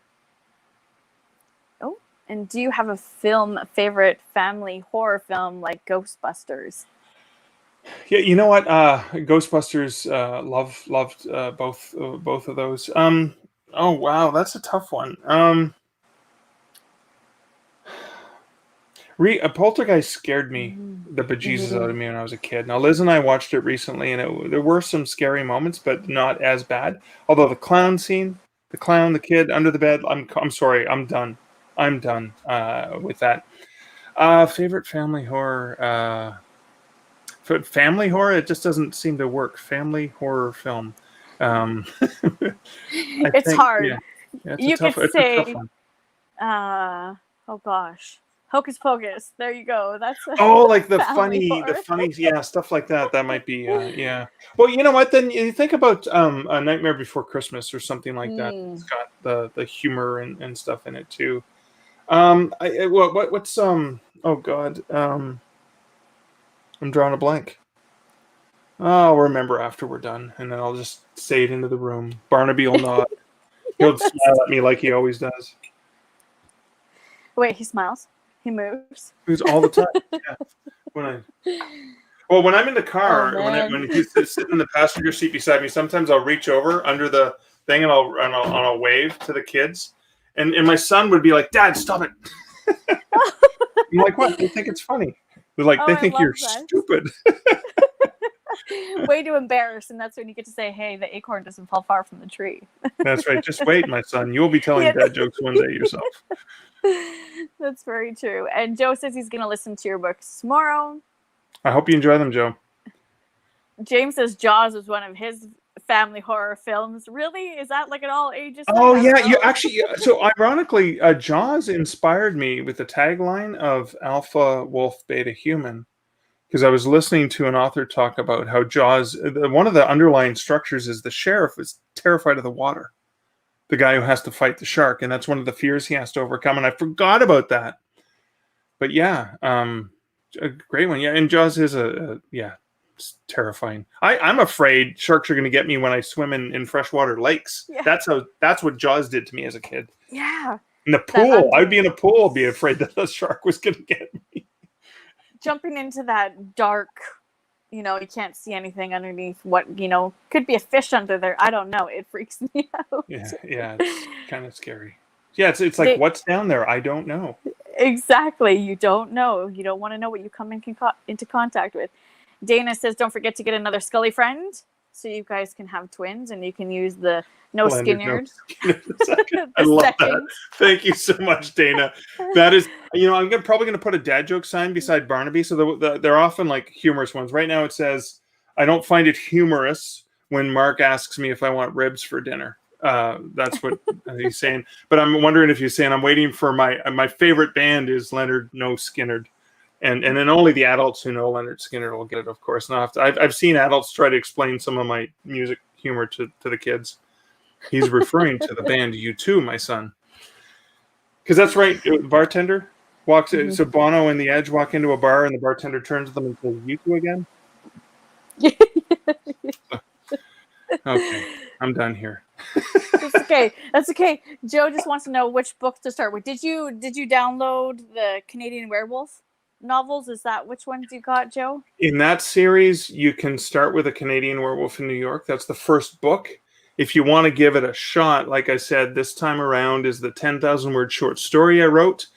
Oh, and do you have a favorite family horror film like Ghostbusters? Yeah, you know what? Ghostbusters, loved both of those. Oh wow, that's a tough one. Poltergeist scared me the bejesus out of me when I was a kid. Now Liz and I watched it recently, and there were some scary moments, but not as bad. Although the clown scene, the kid under the bed, I'm sorry, I'm done with that. Favorite family horror. Family horror, it just doesn't seem to work. Family horror film. It's hard. Yeah, you could say, oh gosh, Hocus Pocus. There you go. That's like the funny, stuff like that. That might be, yeah. Well, you know what? Then you think about A Nightmare Before Christmas or something like that. It's got the humor and stuff in it too. What's oh God. I'm drawing a blank. I'll remember after we're done, and then I'll just say it into the room. Barnaby will nod. He'll smile at me like he always does. Wait, he smiles? He moves? He moves all the time. Yeah. When I'm in the car, when he's sitting in the passenger seat beside me, sometimes I'll reach over under the thing and I'll wave to the kids, and my son would be like, "Dad, stop it!" I'm like, "What? They think it's funny." They're like, they think you're stupid. Way too embarrassed, and that's when you get to say, hey, the acorn doesn't fall far from the tree. That's right. Just wait, my son. You'll be telling dad jokes one day yourself. That's very true. And Joe says he's going to listen to your books tomorrow. I hope you enjoy them, Joe. James says Jaws was one of his family horror films. Really? Is that like an all ages thing? Oh yeah, you actually. So ironically, Jaws inspired me with the tagline of Alpha Wolf Beta Human, because I was listening to an author talk about how Jaws, one of the underlying structures is the sheriff is terrified of the water, the guy who has to fight the shark, and that's one of the fears he has to overcome. And I forgot about that. But yeah, a great one. Yeah, and Jaws is it's terrifying. I'm afraid sharks are going to get me when I swim in freshwater lakes. Yeah. That's what Jaws did to me as a kid. Yeah. In the pool, I'd be in a pool, be afraid that the shark was going to get me. Jumping into that dark, you can't see anything underneath what, could be a fish under there. I don't know. It freaks me out. Yeah, it's kind of scary. Yeah, it's like, what's down there? I don't know. Exactly. You don't know. You don't want to know what you come into contact with. Dana says, don't forget to get another Scully friend so you guys can have twins and you can use the no Leonard, no Skinnerd I love that. settings. Thank you so much, Dana. That is, I'm probably going to put a dad joke sign beside Barnaby. So they're often like humorous ones. Right now it says, I don't find it humorous when Mark asks me if I want ribs for dinner. That's what he's saying. But I'm wondering if he's saying I'm waiting for my favorite band is Leonard No Skinnerd. And then only the adults who know Leonard Skinner will get it, of course. And I've seen adults try to explain some of my music humor to the kids. He's referring to the band U2, my son. Because that's right. Bartender walks in. So Bono and the Edge walk into a bar, and the bartender turns to them and says, "U2 again?" Okay, I'm done here. That's okay. That's okay. Joe just wants to know which book to start with. Did you download the Canadian Werewolf novels? Is that which ones you got, Joe? In that series, you can start with A Canadian Werewolf in New York. That's the first book. If you want to give it a shot, like I said, this time around is the 10,000 word short story I wrote.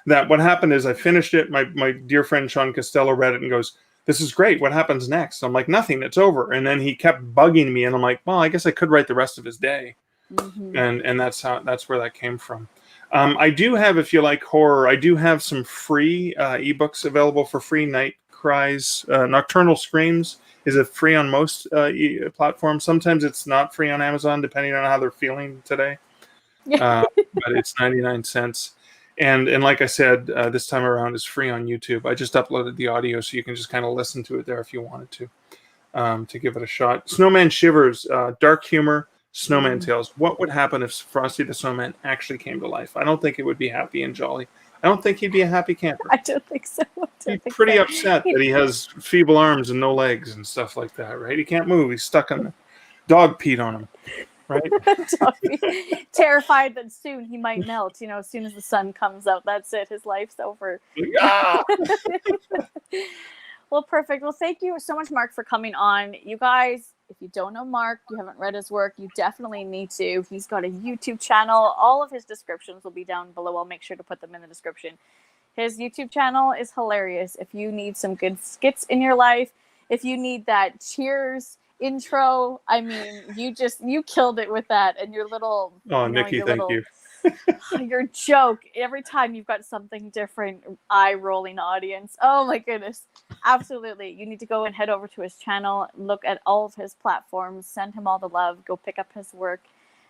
That what happened is I finished it. My dear friend Sean Costello read it and goes, "This is great. What happens next?" I'm like, "Nothing. It's over." And then he kept bugging me, and I'm like, "Well, I guess I could write the rest of his day." And that's where that came from. I do have, if you like horror, I do have some free ebooks available for free. Night Cries, Nocturnal Screams is it free on most platforms. Sometimes it's not free on Amazon, depending on how they're feeling today. But it's 99 cents. And like I said, this time around is free on YouTube. I just uploaded the audio, so you can just kind of listen to it there if you wanted to give it a shot. Snowman Shivers, dark humor. Snowman Tales. What would happen if Frosty the Snowman actually came to life? I don't think it would be happy and jolly. I don't think he'd be a happy camper. I don't think so. He'd be pretty upset that he has feeble arms and no legs and stuff like that, right? He can't move. He's stuck on the dog peed on him, right? Terrified that soon he might melt. As soon as the sun comes out, that's it. His life's over. Well, perfect. Well, thank you so much, Mark, for coming on. You guys, if you don't know Mark, you haven't read his work, you definitely need to. He's got a YouTube channel. All of his descriptions will be down below. I'll make sure to put them in the description. His YouTube channel is hilarious. If you need some good skits in your life, if you need that Cheers intro, I mean, you killed it with that. And your little... Oh, Nikki, thank you. Your joke, every time you've got something different, eye-rolling audience. Oh my goodness. Absolutely. You need to go and head over to his channel, look at all of his platforms, send him all the love, go pick up his work.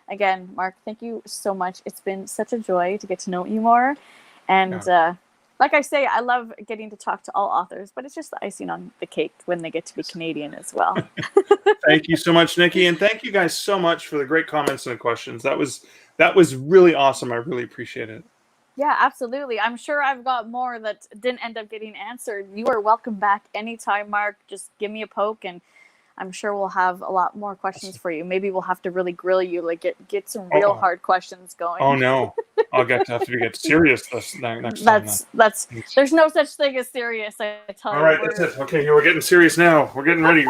Again, Mark, thank you so much. It's been such a joy to get to know you more. And like I say, I love getting to talk to all authors, but it's just the icing on the cake when they get to be Canadian as well. Thank you so much, Nikki. And thank you guys so much for the great comments and the questions. That was really awesome. I really appreciate it. Yeah, absolutely. I'm sure I've got more that didn't end up getting answered. You are welcome back anytime, Mark. Just give me a poke, and I'm sure we'll have a lot more questions for you. Maybe we'll have to really grill you, like get some real hard questions going. Oh no, I'll have to get serious next time. That's there's no such thing as serious. I tell you. All right, that's it. Okay, we're getting serious now. We're getting ready.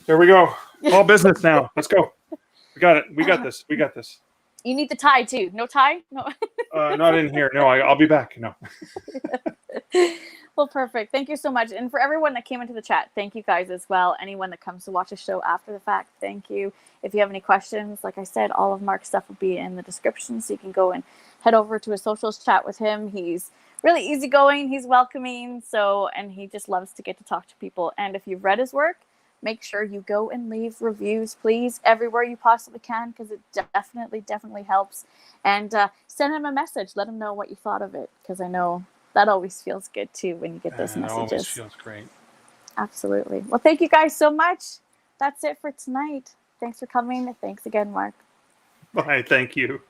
There we go. All business now. Let's go. We got it. We got this. We got this. You need the tie too. No tie? No. Not in here. No, I'll be back. No. Well, perfect. Thank you so much. And for everyone that came into the chat, thank you guys as well. Anyone that comes to watch a show after the fact, thank you. If you have any questions, like I said, all of Mark's stuff will be in the description, so you can go and head over to his socials, chat with him. He's really easygoing. He's welcoming. And he just loves to get to talk to people. And if you've read his work, make sure you go and leave reviews, please, everywhere you possibly can, because it definitely helps. And send him a message. Let him know what you thought of it, because I know that always feels good, too, when you get those messages. It always feels great. Absolutely. Well, thank you guys so much. That's it for tonight. Thanks for coming. Thanks again, Mark. Bye. Thank you.